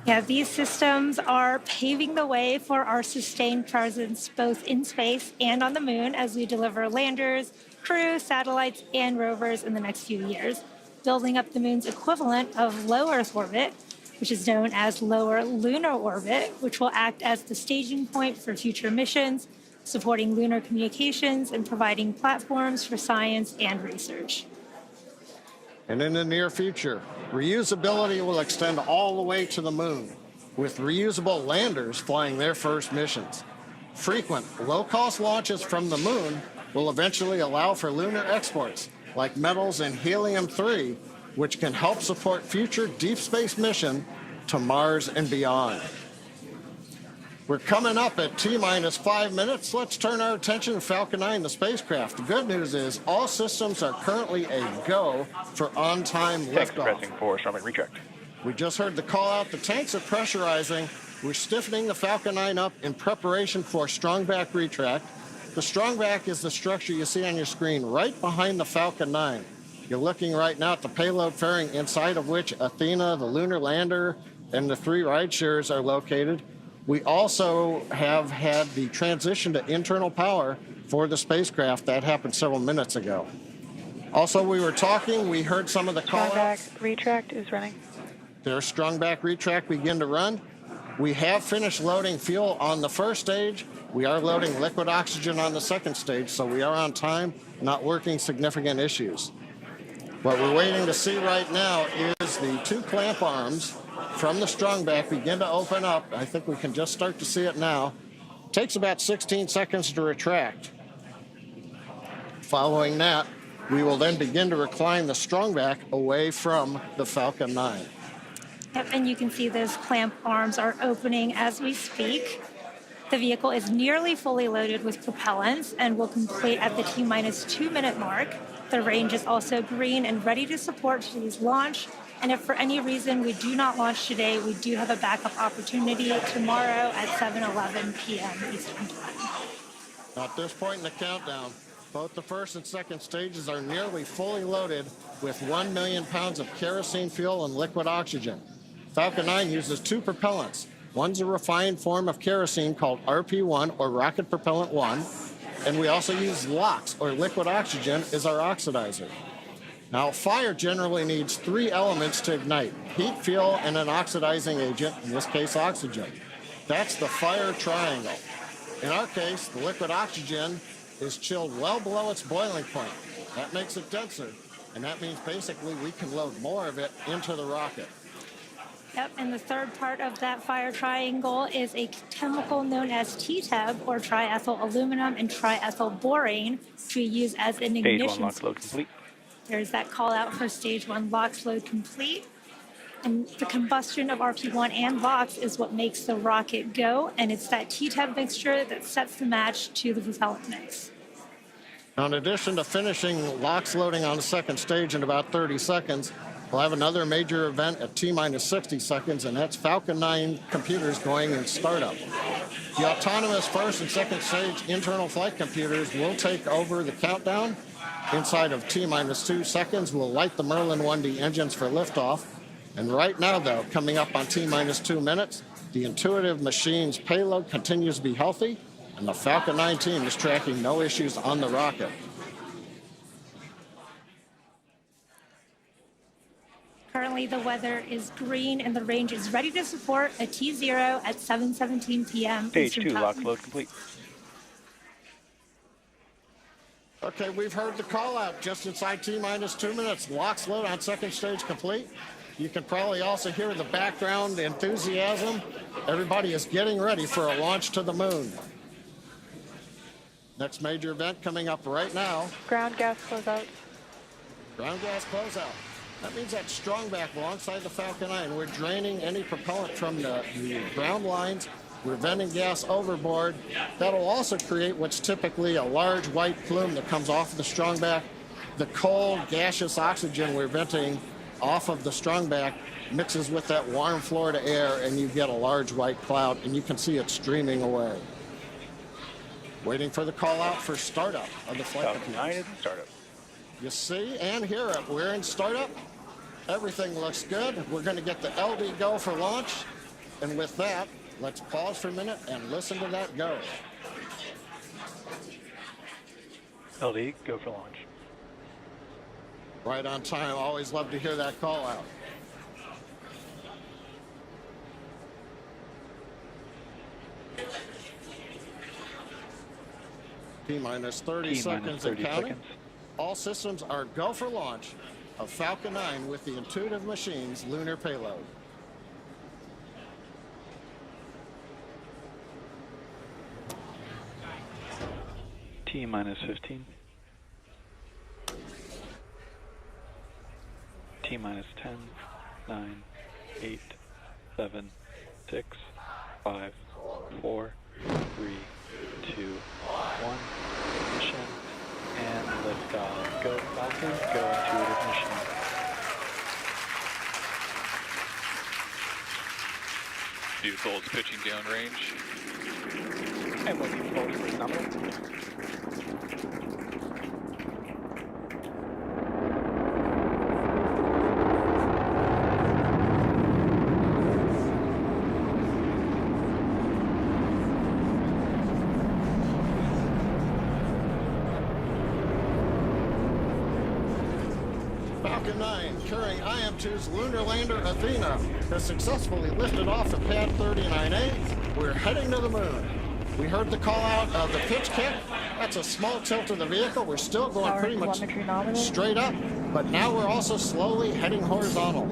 Yeah, these systems are paving the way for our sustained presence both in space and on the moon as we deliver landers, crew, satellites, and rovers in the next few years, building up the moon's equivalent of low Earth orbit, which is known as lower lunar orbit, which will act as the staging point for future missions, supporting lunar communications and providing platforms for science and research. And in the near future, reusability will extend all the way to the moon, with reusable landers flying their first missions. Frequent, low-cost launches from the moon will eventually allow for lunar exports, like metals and helium-3, which can help support future deep space mission to Mars and beyond. We're coming up at T-minus 5 minutes. Let's turn our attention to Falcon 9, the spacecraft. The good news is all systems are currently a go for on-time liftoff. Pressing for Starlink retract. We just heard the call out. The tanks are pressurizing. We're stiffening the Falcon 9 up in preparation for strongback retract. The strongback is the structure you see on your screen right behind the Falcon 9. You're looking right now at the payload fairing, inside of which Athena, the lunar lander, and the 3 ride shares are located. We also have had the transition to internal power for the spacecraft. That happened several minutes ago. Also, we heard some of the call-outs. Strongback retract is running. Their strongback retract begin to run. We have finished loading fuel on the first stage. We are loading liquid oxygen on the second stage, so we are on time, not working significant issues. What we're waiting to see right now is the 2 clamp arms from the strongback begin to open up. I think we can just start to see it now. It takes about 16 seconds to retract. Following that, we will then begin to recline the strongback away from the Falcon 9. Yep, and you can see those clamp arms are opening as we speak. The vehicle is nearly fully loaded with propellants and will complete at the T-minus 2 minute mark. The range is also green and ready to support today's launch. And if for any reason we do not launch today, we do have a backup opportunity tomorrow at 7:11 p.m. Eastern Time. At this point in the countdown, both the first and second stages are nearly fully loaded with 1 million pounds of kerosene fuel and liquid oxygen. Falcon 9 uses 2 propellants. One's a refined form of kerosene called RP1, or Rocket Propellant 1, and we also use LOX, or liquid oxygen, as our oxidizer. Now, fire generally needs 3 elements to ignite: heat, fuel, and an oxidizing agent, in this case, oxygen. That's the fire triangle. In our case, the liquid oxygen is chilled well below its boiling point. That makes it denser, and that means basically we can load more of it into the rocket. Yep, and the third part of that fire triangle is a chemical known as TTEB, or triethyl aluminum and triethyl borane, which we use as an ignition. Stage 1 LOX load complete. There's that call out for stage 1 LOX load complete. And the combustion of RP1 and LOX is what makes the rocket go, and it's that TTEB mixture that sets the match to the propellant mix. Now, in addition to finishing LOX loading on the second stage in about 30 seconds, we'll have another major event at T-minus 60 seconds, and that's Falcon 9 computers going in startup. The autonomous first and second stage internal flight computers will take over the countdown. Inside of T-minus 2 seconds, we'll light the Merlin 1D engines for liftoff. And right now, though, coming up on T-minus 2 minutes, the Intuitive Machines payload continues to be healthy, and the Falcon 9 team is tracking no issues on the rocket. Currently, the weather is green, and the range is ready to support a T0 at 7:17 p.m. Stage Eastern 2 Time. LOX load complete. Okay, we've heard the call out just inside T-minus 2 minutes. LOX load on second stage complete. You can probably also hear the background enthusiasm. Everybody is getting ready for a launch to the moon. Next major event coming up right now. Ground gas closeout. Ground gas closeout. That means that strong back alongside the Falcon 9. We're draining any propellant from the ground lines. We're venting gas overboard. That'll also create what's typically a large white plume that comes off of the strong back. The cold gaseous oxygen we're venting off of the strong back mixes with that warm Florida air, and you get a large white cloud, and you can see it streaming away. Waiting for the call out for startup of the flight Falcon 9 is in startup. You see and hear it. We're in startup. Everything looks good. We're going to get the LD go for launch. And with that, let's pause for a minute and listen to that go. LD, go for launch. Right on time. Always love to hear that call out. T-minus 30 seconds and counting. All systems are go for launch of Falcon 9 with the Intuitive Machines lunar payload. T-minus 15. T-minus 10, 9, 8, 7, 6, 5, 4, 3, 2, 1. Ignition and liftoff. Go Falcon, go Intuitive Machine. Beautiful, it's pitching downrange. And we'll be forward to nominal. Falcon 9, carrying IM-2's lunar lander Athena, has successfully lifted off at pad 39A. We're heading to the moon. We heard the call out of the pitch kick. That's a small tilt of the vehicle. We're still going Power pretty much straight up, but now we're also slowly heading horizontal.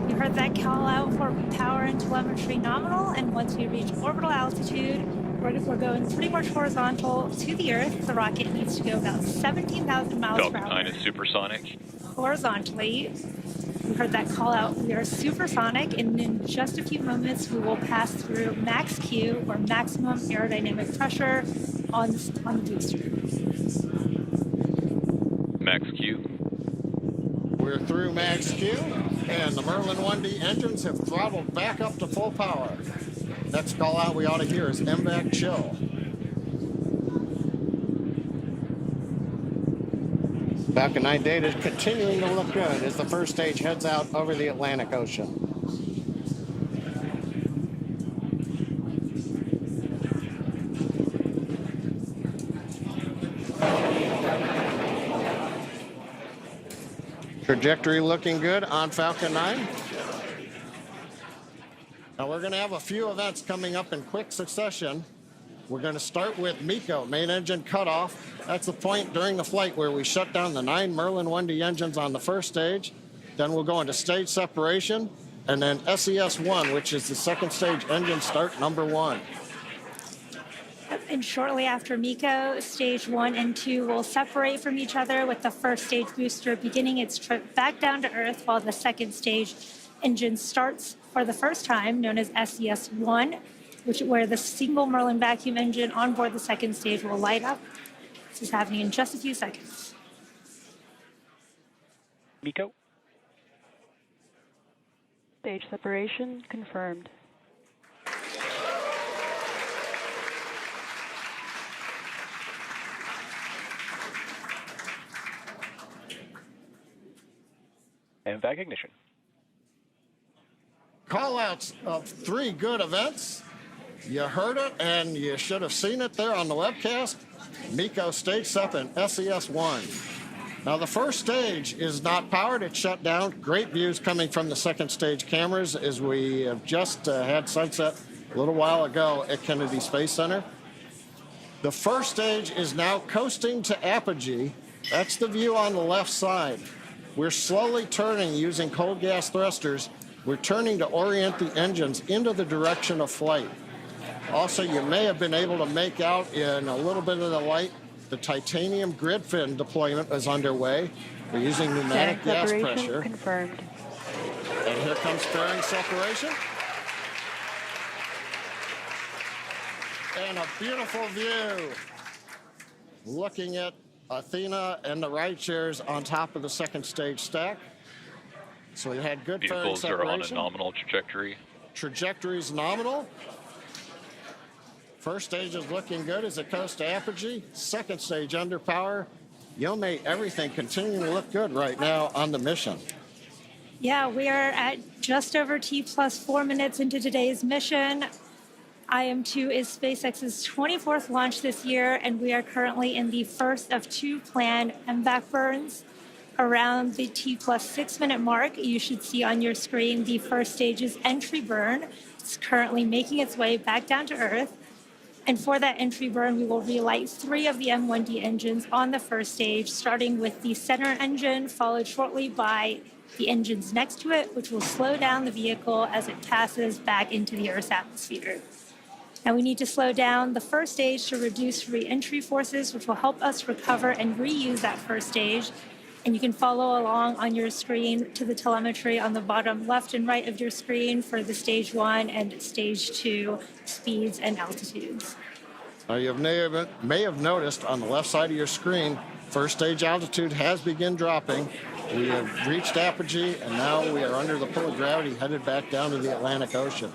You heard that call out for power and telemetry nominal, and once we reach orbital altitude, we're going pretty much horizontal to the Earth. The rocket needs to go about 17,000 miles per Falcon hour. 9 is supersonic. Horizontally. We heard that call out. We are supersonic, and in just a few moments, we will pass through max Q, or maximum aerodynamic pressure, on the booster. Max Q. We're through max Q, and the Merlin 1D engines have throttled back up to full power. Next call out we ought to hear is MVAC chill. Falcon 9 data is continuing to look good as the first stage heads out over the Atlantic Ocean. Trajectory looking good on Falcon 9. Now we're going to have a few events coming up in quick succession. We're going to start with MECO, main engine cutoff. That's the point during the flight where we shut down the 9 Merlin 1D engines on the first stage. Then we'll go into stage separation, and then SES-1, which is the second stage engine start number 1. And shortly after MECO, stage 1 and 2 will separate from each other, with the first stage booster beginning its trip back down to Earth, while the second stage engine starts for the first time, known as SES-1, where the single Merlin vacuum engine on board the second stage will light up. This is happening in just a few seconds. MECO. Stage separation confirmed. And vac ignition. Call-outs of 3 good events. You heard it, and you should have seen it there on the webcast. MECO Stage 7, SES-1. Now, the first stage is not powered. It's shut down. Great views coming from the second stage cameras as we have just had sunset a little while ago at Kenedy Space Center. The first stage is now coasting to apogee. That's the view on the left side. We're slowly turning using cold gas thrusters. We're turning to orient the engines into the direction of flight. Also, you may have been able to make out in a little bit of the light, the titanium grid fin deployment is underway. We're using pneumatic gas pressure. Confirmed. And here comes fairing separation. And a beautiful view. Looking at Athena and the ride shares on top of the second stage stack. So we had good fairing Vehicles are on a separation. nominal trajectory. Trajectory's nominal. First stage is looking good as it coasts to apogee. Second stage under power. Yome, everything continuing to look good right now on the mission. Yeah, we are at just over T plus 4 minutes into today's mission. IM-2 is SpaceX's 24th launch this year, and we are currently in the first of 2 planned MVAC burns. Around the T plus 6 minute mark, you should see on your screen the first stage's entry burn. It's currently making its way back down to Earth. And for that entry burn, we will relight 3 of the M1D engines on the first stage, starting with the center engine, followed shortly by the engines next to it, which will slow down the vehicle as it passes back into the Earth's atmosphere. Now we need to slow down the first stage to reduce re-entry forces, which will help us recover and reuse that first stage. And you can follow along on your screen to the telemetry on the bottom left and right of your screen for the stage 1 and stage 2 speeds and altitudes. Now you may have noticed on the left side of your screen, first stage altitude has begun dropping. We have reached apogee, and now we are under the pull of gravity, headed back down to the Atlantic Ocean.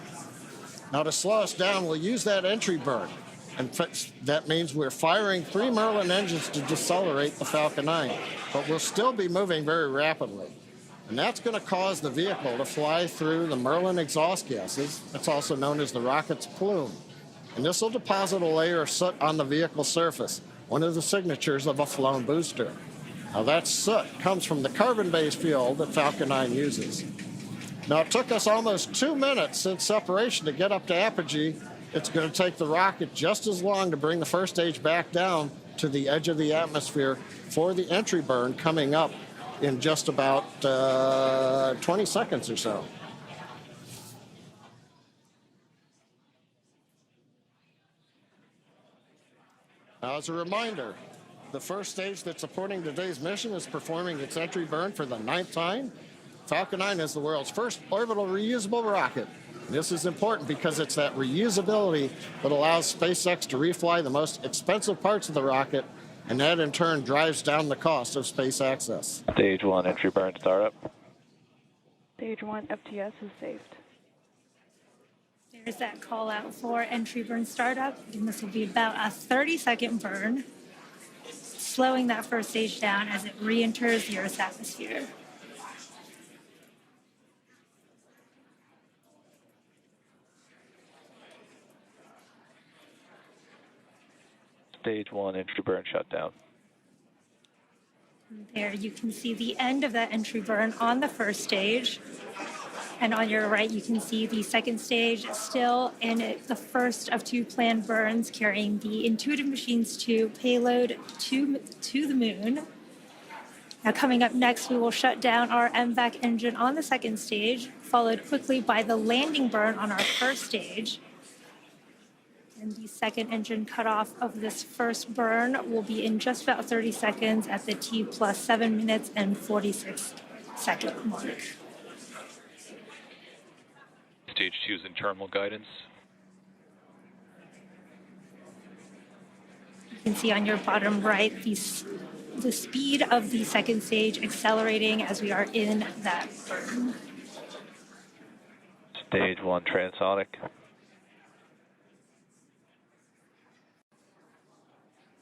Now to slow us down, we'll use that entry burn. And that means we're firing 3 Merlin engines to decelerate the Falcon 9, but we'll still be moving very rapidly. And that's going to cause the vehicle to fly through the Merlin exhaust gases. That's also known as the rocket's plume. And this will deposit a layer of soot on the vehicle surface, one of the signatures of a flown booster. Now that soot comes from the carbon-based fuel that Falcon 9 uses. Now it took us almost 2 minutes since separation to get up to apogee. It's going to take the rocket just as long to bring the first stage back down to the edge of the atmosphere for the entry burn coming up in just about 20 seconds or so. Now, as a reminder, the first stage that's supporting today's mission is performing its entry burn for the 9th time. Falcon 9 is the world's first orbital reusable rocket. This is important because it's that reusability that allows SpaceX to refly the most expensive parts of the rocket, and that in turn drives down the cost of space access. Stage 1 entry burn startup. Stage 1 FTS is saved. There's that call out for entry burn startup, and this will be about a 30-second burn. slowing that first stage down as it re-enters the Earth's atmosphere. Stage 1 entry burn shutdown. There you can see the end of that entry burn on the first stage. And on your right, you can see the second stage still in the first of 2 planned burns carrying the Intuitive Machines 2 payload to the moon. Now coming up next, we will shut down our MVAC engine on the second stage, followed quickly by the landing burn on our first stage. And the second engine cutoff of this first burn will be in just about 30 seconds at the T plus 7 minutes and 46 second mark. Stage 2's in terminal guidance. You can see on your bottom right the speed of the second stage accelerating as we are in that burn. Stage 1 transonic.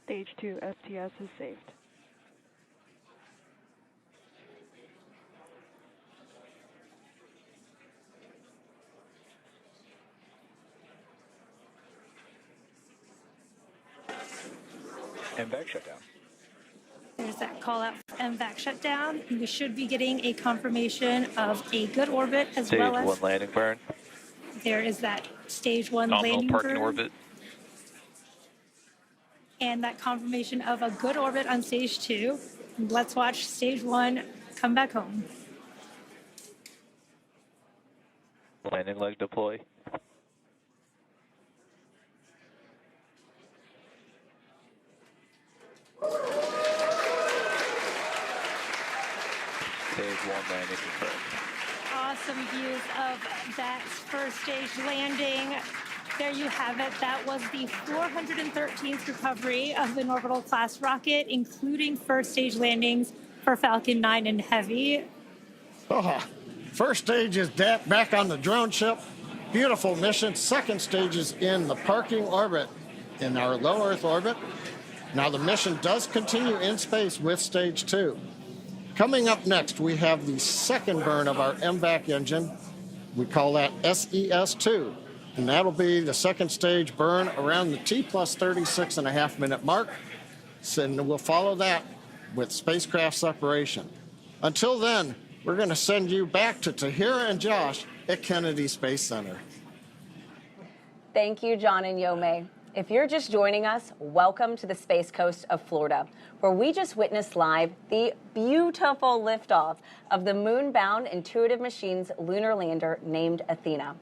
Stage 2 STS is saved. MVAC shutdown. There's that call out for MVAC shutdown. We should be getting a confirmation of a good orbit as Stage well as 1 landing burn. there is that stage 1 Nominal landing parking burn. orbit. And that confirmation of a good orbit on stage 2. Let's watch stage 1 come back home. Landing leg deploy. Stage 1 landing confirmed. Awesome views of that first stage landing. There you have it. That was the 413th recovery of an orbital class rocket, including first stage landings for Falcon 9 and Heavy. First stage is back on the drone ship. Beautiful mission. Second stage is in the parking orbit in our low Earth orbit. Now the mission does continue in space with stage 2. Coming up next, we have the second burn of our MVAC engine. We call that SES2. And that'll be the second stage burn around the T plus 36.5 minute mark. And we'll follow that with spacecraft separation. Until then, we're going to send you back to Tahira and Josh at Kenedy Space Center. Thank you, John and Yome. If you're just joining us, welcome to the Space Coast of Florida, where we just witnessed live the beautiful liftoff of the moon-bound Intuitive Machines lunar lander named Athena.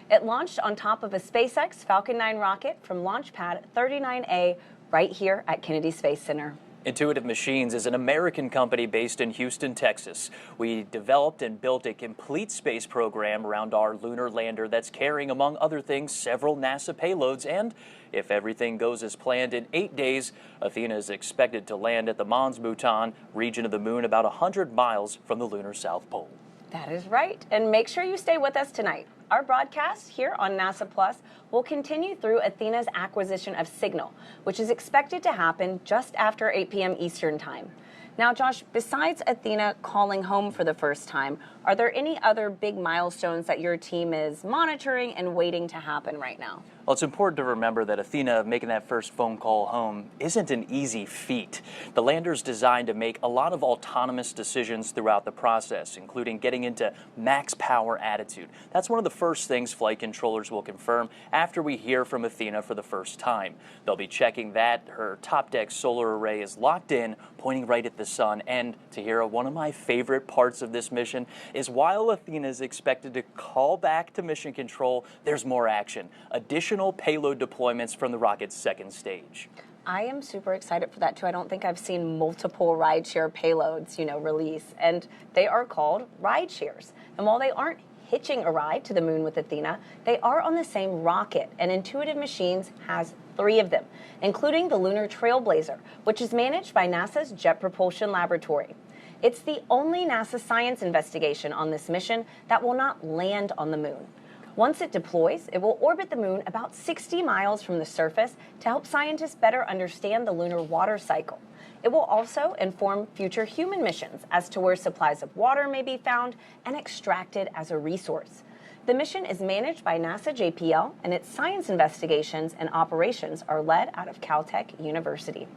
It launched on top of a SpaceX Falcon 9 rocket from Launch Pad 39A right here at Kenedy Space Center. Intuitive Machines is an American company based in Houston, Texas. We developed and built a complete space program around our lunar lander that's carrying, among other things, several NASA payloads. And if everything goes as planned, in 8 days, Athena is expected to land at the Mons Bhutan region of the moon, about 100 miles from the lunar South Pole. That is right. And make sure you stay with us tonight. Our broadcast here on NASA Plus will continue through Athena's acquisition of signal, which is expected to happen just after 8 p.m. Eastern Time. Now, Josh, besides Athena calling home for the first time, are there any other big milestones that your team is monitoring and waiting to happen right now? Well, it's important to remember that Athena making that first phone call home isn't an easy feat. The lander's designed to make a lot of autonomous decisions throughout the process, including getting into max power attitude. That's one of the first things flight controllers will confirm after we hear from Athena for the first time. They'll be checking that her top deck solar array is locked in, pointing right at the sun. And Tahira, one of my favorite parts of this mission is while Athena is expected to call back to mission control, there's more action. Additional payload deployments from the rocket's second stage. I am super excited for that too. I don't think I've seen multiple rideshare payloads, release, and they are called ride shares. And while they aren't hitching a ride to the moon with Athena, they are on the same rocket, and Intuitive Machines has 3 of them, including the Lunar Trailblazer, which is managed by NASA's Jet Propulsion Laboratory. It's the only NASA science investigation on this mission that will not land on the moon. Once it deploys, it will orbit the moon about 60 miles from the surface to help scientists better understand the lunar water cycle. It will also inform future human missions as to where supplies of water may be found and extracted as a resource. The mission is managed by NASA JPL, and its science investigations and operations are led out of Caltech University.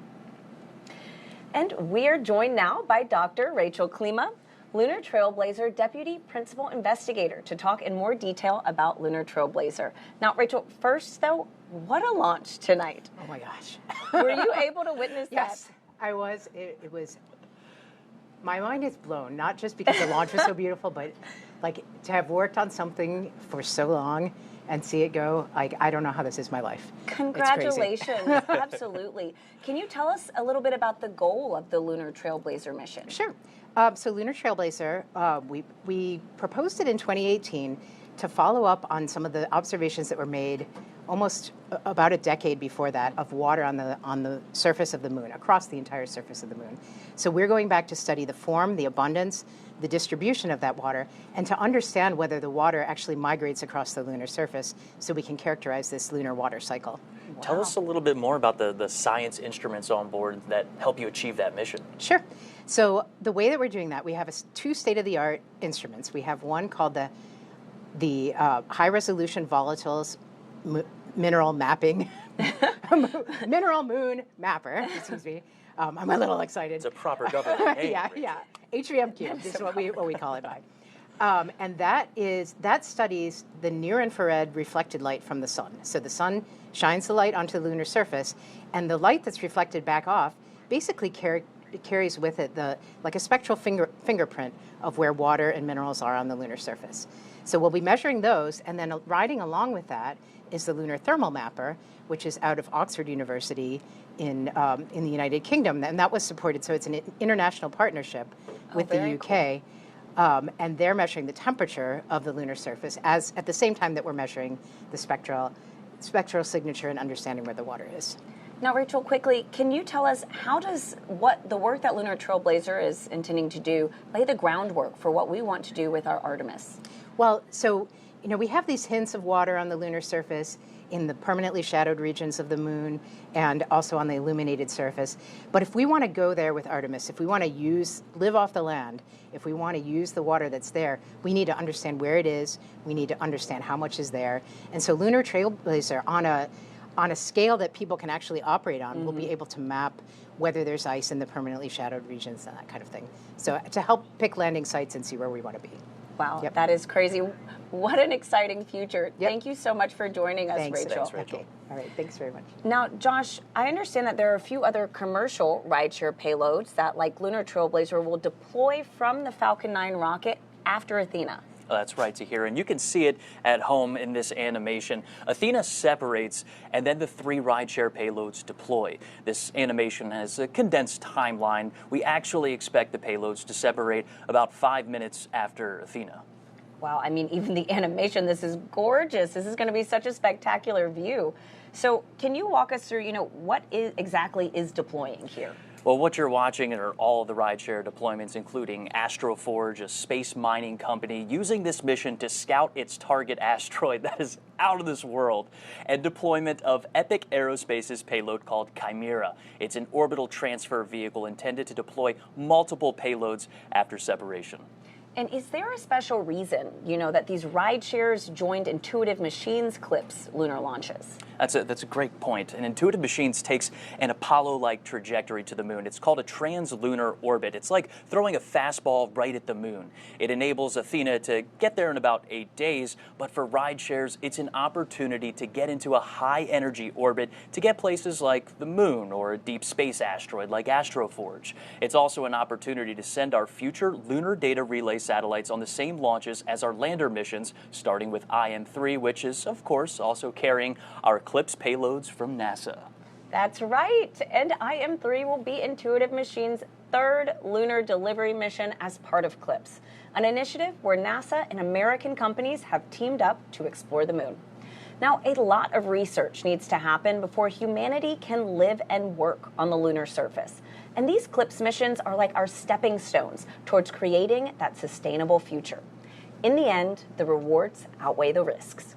And we are joined now by Dr. Rachel Klima, Lunar Trailblazer Deputy Principal Investigator, to talk in more detail about Lunar Trailblazer. Now, Rachel, first though, what a launch tonight. Oh my gosh. Were you able to witness that? Yes, I was. It was, my mind is blown, not just because the launch was so beautiful, but like to have worked on something for so long and see it go, like, I don't know how this is my life. Congratulations. Absolutely. Can you tell us a little bit about the goal of the Lunar Trailblazer mission? Sure. So Lunar Trailblazer, we proposed it in 2018 to follow up on some of the observations that were made almost about a decade before that of water on the surface of the moon, across the entire surface of the moon. So we're going back to study the form, the abundance, the distribution of that water, and to understand whether the water actually migrates across the lunar surface so we can characterize this lunar water cycle. Wow. Tell us a little bit more about the science instruments on board that help you achieve that mission. Sure. So the way that we're doing that, we have two state-of-the-art instruments. We have one called the high-resolution volatiles mineral mapping, mineral moon mapper, excuse me. I'm a little excited. It's a proper government name. Yeah. HVMQ is what we call it by. And that studies the near-infrared reflected light from the sun. So the sun shines the light onto the lunar surface, and the light that's reflected back off basically carries with it like a spectral fingerprint of where water and minerals are on the lunar surface. So we'll be measuring those, and then riding along with that is the Lunar Thermal Mapper, which is out of Oxford University in the United Kingdom, and that was supported. So it's an international partnership with the UK, and they're measuring the temperature of the lunar surface at the same time that we're measuring the spectral signature and understanding where the water is. Now, Rachel, quickly, can you tell us how does the work that Lunar Trailblazer is intending to do lay the groundwork for what we want to do with our Artemis? Well, so, we have these hints of water on the lunar surface in the permanently shadowed regions of the moon and also on the illuminated surface. But if we want to go there with Artemis, if we want to live off the land, if we want to use the water that's there, we need to understand where it is. We need to understand how much is there. And so Lunar Trailblazer, on a scale that people can actually operate on, will be able to map whether there's ice in the permanently shadowed regions and that kind of thing. So to help pick landing sites and see where we want to be. Wow, That is crazy. What an exciting future. Thank you so much for joining us, Rachel. Thanks, Rachel. Okay. All right, thanks very much. Now, Josh, I understand that there are a few other commercial rideshare payloads that, like Lunar Trailblazer, will deploy from the Falcon 9 rocket after Athena. Oh, that's right, Tahir, and you can see it at home in this animation. Athena separates, and then the 3 rideshare payloads deploy. This animation has a condensed timeline. We actually expect the payloads to separate about 5 minutes after Athena. Wow, I mean, even the animation, this is gorgeous. This is going to be such a spectacular view. So can you walk us through, what exactly is deploying here? Well, what you're watching are all of the rideshare deployments, including Astroforge, a space mining company, using this mission to scout its target asteroid that is out of this world, and deployment of Epic Aerospace's payload called Chimera. It's an orbital transfer vehicle intended to deploy multiple payloads after separation. And is there a special reason, that these ride shares joined Intuitive Machines CLIPS lunar launches? That's a great point. And Intuitive Machines takes an Apollo-like trajectory to the moon. It's called a translunar orbit. It's like throwing a fastball right at the moon. It enables Athena to get there in about 8 days, but for ride shares, it's an opportunity to get into a high-energy orbit to get places like the moon or a deep space asteroid like Astroforge. It's also an opportunity to send our future lunar data relay satellites on the same launches as our lander missions, starting with IM-3, which is, of course, also carrying our CLIPS payloads from NASA. That's right. And IM-3 will be Intuitive Machines' 3rd lunar delivery mission as part of CLIPS, an initiative where NASA and American companies have teamed up to explore the moon. Now, a lot of research needs to happen before humanity can live and work on the lunar surface. And these CLIPS missions are like our stepping stones towards creating that sustainable future. In the end, the rewards outweigh the risks.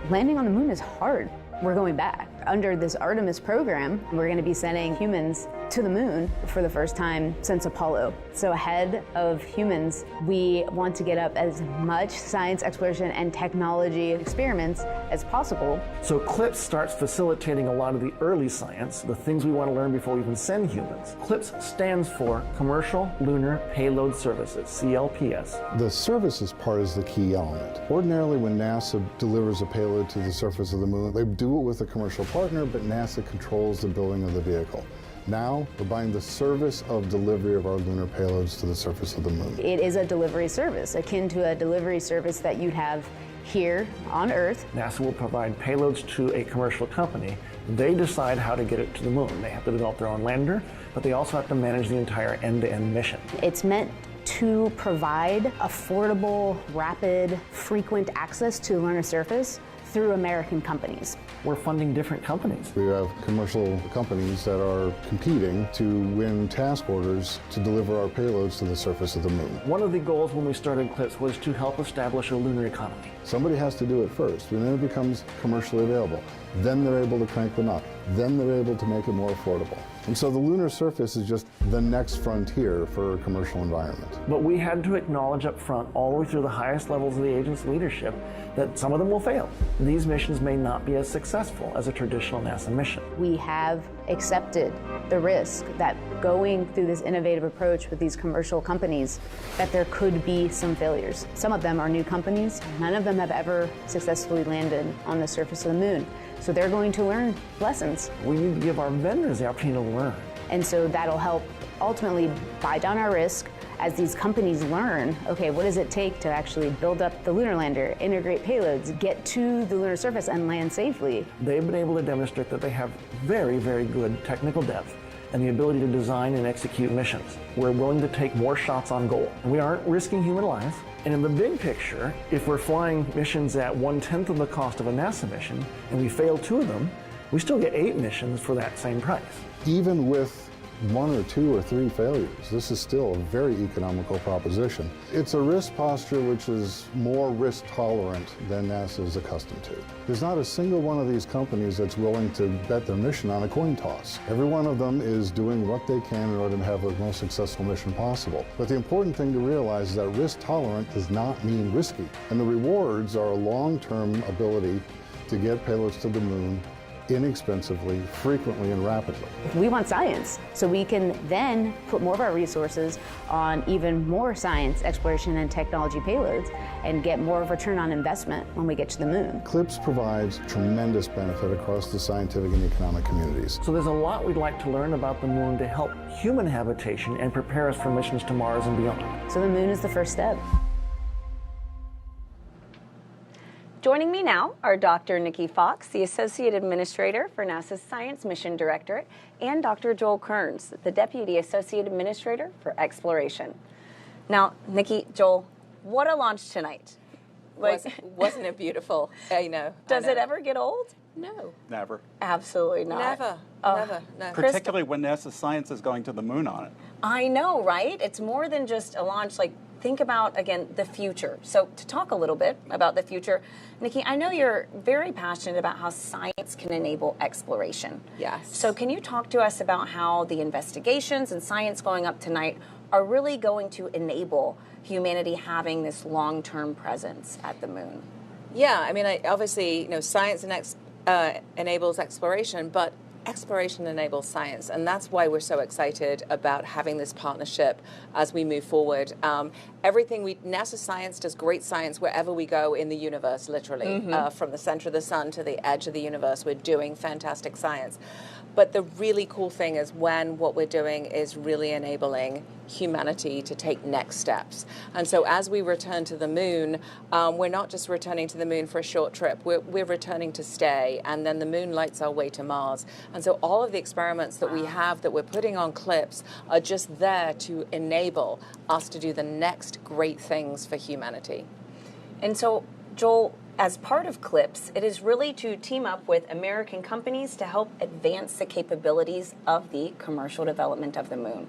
Landing on the moon is hard. We're going back. Under this Artemis program, we're going to be sending humans to the moon for the first time since Apollo. So ahead of humans, we want to get up as much science exploration and technology experiments as possible. So CLIPS starts facilitating a lot of the early science, the things we want to learn before we even send humans. CLIPS stands for Commercial Lunar Payload Services, CLPS. The services part is the key element. Ordinarily, when NASA delivers a payload to the surface of the moon, they do it with a commercial partner, but NASA controls the building of the vehicle. Now, we're buying the service of delivery of our lunar payloads to the surface of the moon. It is a delivery service, akin to a delivery service that you'd have here on Earth. NASA will provide payloads to a commercial company. They decide how to get it to the moon. They have to develop their own lander, but they also have to manage the entire end-to-end mission. It's meant to provide affordable, rapid, frequent access to the lunar surface through American companies. We're funding different companies. We have commercial companies that are competing to win task orders to deliver our payloads to the surface of the moon. One of the goals when we started CLIPS was to help establish a lunar economy. Somebody has to do it first, and then it becomes commercially available. Then they're able to crank them up. Then they're able to make it more affordable. And so the lunar surface is just the next frontier for a commercial environment. But we had to acknowledge up front, all the way through the highest levels of the agency leadership, that some of them will fail. These missions may not be as successful as a traditional NASA mission. We have accepted the risk that going through this innovative approach with these commercial companies, that there could be some failures. Some of them are new companies. None of them have ever successfully landed on the surface of the moon. So they're going to learn lessons. We need to give our vendors the opportunity to learn. And so that'll help ultimately buy down our risk as these companies learn, okay, what does it take to actually build up the lunar lander, integrate payloads, get to the lunar surface and land safely. They've been able to demonstrate that they have very, very good technical depth and the ability to design and execute missions. We're willing to take more shots on goal. And we aren't risking human life. And in the big picture, if we're flying missions at 1/10 of the cost of a NASA mission and we fail 2 of them, we still get 8 missions for that same price. Even with 1 or 2 or 3 failures, this is still a very economical proposition. It's a risk posture which is more risk tolerant than NASA is accustomed to. There's not a single one of these companies that's willing to bet their mission on a coin toss. Every one of them is doing what they can in order to have the most successful mission possible. But the important thing to realize is that risk tolerant does not mean risky. And the rewards are a long-term ability to get payloads to the moon inexpensively, frequently, and rapidly. We want science, so we can then put more of our resources on even more science, exploration, and technology payloads and get more of a return on investment when we get to the moon. CLIPS provides tremendous benefit across the scientific and economic communities. So there's a lot we'd like to learn about the moon to help human habitation and prepare us for missions to Mars and beyond. So the moon is the first step. Joining me now are Dr. Nikki Fox, the Associate Administrator for NASA's Science Mission Directorate, and Dr. Joel Kearns, the Deputy Associate Administrator for Exploration. Now, Nikki, Joel, what a launch tonight. Wasn't it beautiful? I know. Does it ever get old? No. Never. Absolutely not. Never. Oh. Never. No. Particularly when NASA science is going to the moon on it. I know, right? It's more than just a launch. Like, think about, again, the future. So to talk a little bit about the future, Nikki, I know you're very passionate about how science can enable exploration. Yes. So can you talk to us about how the investigations and science going up tonight are really going to enable humanity having this long-term presence at the moon? Yeah, I mean, obviously, science enables exploration, but exploration enables science, and that's why we're so excited about having this partnership as we move forward. NASA science does great science wherever we go in the universe, literally. From the center of the sun to the edge of the universe, we're doing fantastic science. But the really cool thing is when what we're doing is really enabling humanity to take next steps. And so as we return to the moon, we're not just returning to the moon for a short trip, we're returning to stay, and then the moon lights our way to Mars. And so all of the experiments that we have that we're putting on CLIPS are just there to enable us to do the next great things for humanity. And so, Joel, as part of CLIPS, it is really to team up with American companies to help advance the capabilities of the commercial development of the moon.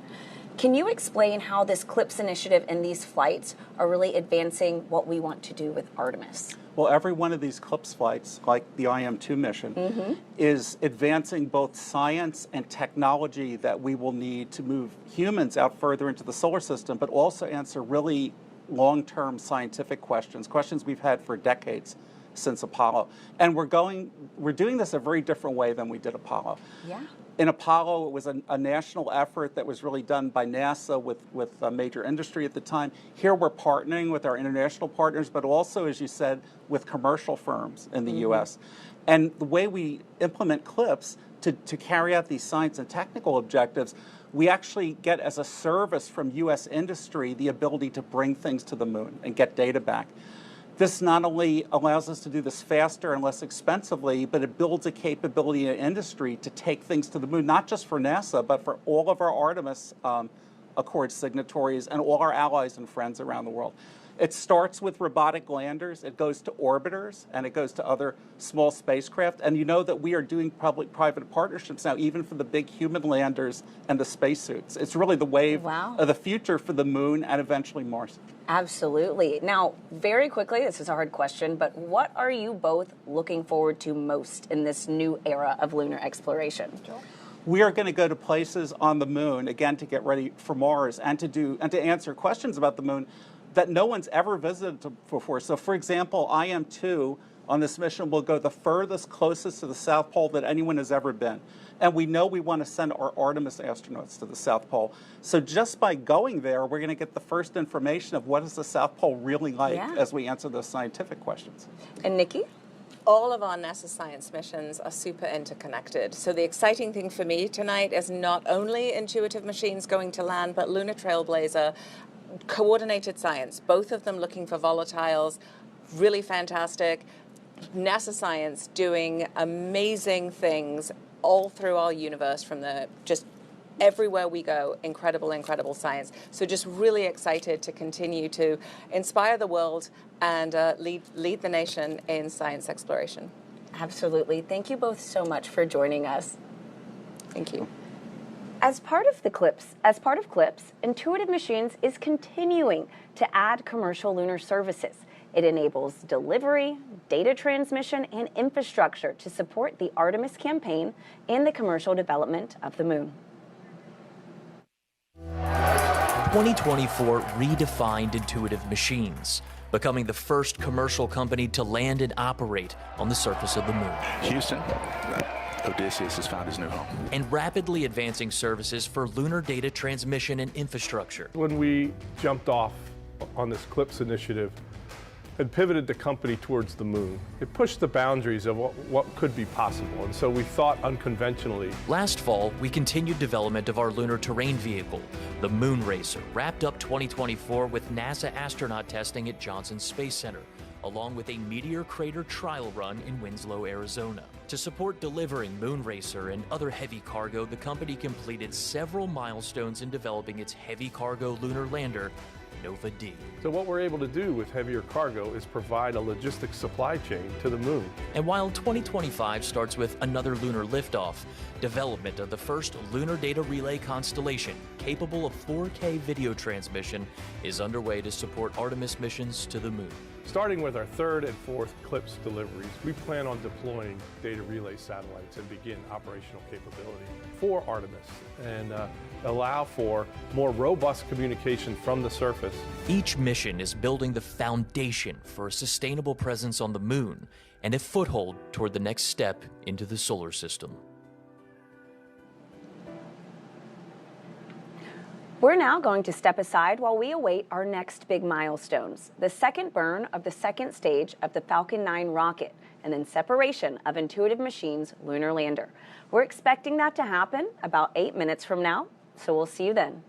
Can you explain how this CLIPS initiative and these flights are really advancing what we want to do with Artemis? Well, every one of these CLPS flights, like the IM-2 mission, is advancing both science and technology that we will need to move humans out further into the solar system, but also answer really long-term scientific questions, questions we've had for decades since Apollo. And we're doing this a very different way than we did Apollo. Yeah. In Apollo, it was a national effort that was really done by NASA with major industry at the time. Here we're partnering with our international partners, but also, as you said, with commercial firms in the U.S. And the way we implement CLPS to carry out these science and technical objectives, we actually get as a service from U.S. industry the ability to bring things to the moon and get data back. This not only allows us to do this faster and less expensively, but it builds a capability in industry to take things to the moon, not just for NASA, but for all of our Artemis Accord signatories and all our allies and friends around the world. It starts with robotic landers, it goes to orbiters, and it goes to other small spacecraft. And you know that we are doing public-private partnerships now, even for the big human landers and the spacesuits. It's really the wave of the future for the moon and eventually Mars. Absolutely. Now, very quickly, this is a hard question, but what are you both looking forward to most in this new era of lunar exploration? We are going to go to places on the moon, again, to get ready for Mars and to answer questions about the moon that no one's ever visited before. So, for example, IM-2 on this mission will go the furthest, closest to the South Pole that anyone has ever been. And we know we want to send our Artemis astronauts to the South Pole. So just by going there, we're going to get the first information of what is the South Pole really like as we answer those scientific questions. And Nikki? All of our NASA science missions are super interconnected. So the exciting thing for me tonight is not only Intuitive Machines going to land, but Lunar Trailblazer, coordinated science, both of them looking for volatiles, really fantastic. NASA science doing amazing things all through our universe, from the just everywhere we go, incredible, incredible science. So just really excited to continue to inspire the world and lead the nation in science exploration. Absolutely. Thank you both so much for joining us. Thank you. As part of CLPS, Intuitive Machines is continuing to add commercial lunar services. It enables delivery, data transmission, and infrastructure to support the Artemis campaign and the commercial development of the moon. 2024 redefined Intuitive Machines, becoming the first commercial company to land and operate on the surface of the moon. Houston, Odysseus has found his new home. And rapidly advancing services for lunar data transmission and infrastructure. When we jumped off on this CLPS initiative and pivoted the company towards the moon, it pushed the boundaries of what could be possible, and so we thought unconventionally. Last fall, we continued development of our lunar terrain vehicle, the Moon Racer, wrapped up 2024 with NASA astronaut testing at Johnson Space Center, along with a meteor crater trial run in Winslow, Arizona. To support delivering Moon Racer and other heavy cargo, the company completed several milestones in developing its heavy cargo lunar lander, Nova D. So what we're able to do with heavier cargo is provide a logistics supply chain to the moon. And while 2025 starts with another lunar liftoff, development of the first lunar data relay constellation capable of 4K video transmission is underway to support Artemis missions to the moon. Starting with our third and fourth CLPS deliveries, we plan on deploying data relay satellites and begin operational capability for Artemis and allow for more robust communication from the surface. Each mission is building the foundation for a sustainable presence on the moon and a foothold toward the next step into the solar system. We're now going to step aside while we await our next big milestones, the second burn of the second stage of the Falcon 9 rocket, and then separation of Intuitive Machines' lunar lander. We're expecting that to happen about 8 minutes from now, so we'll see you then.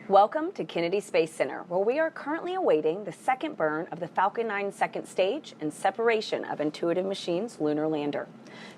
Welcome to Kenedy Space Center, where we are currently awaiting the second burn of the Falcon 9 second stage and separation of Intuitive Machines' lunar lander.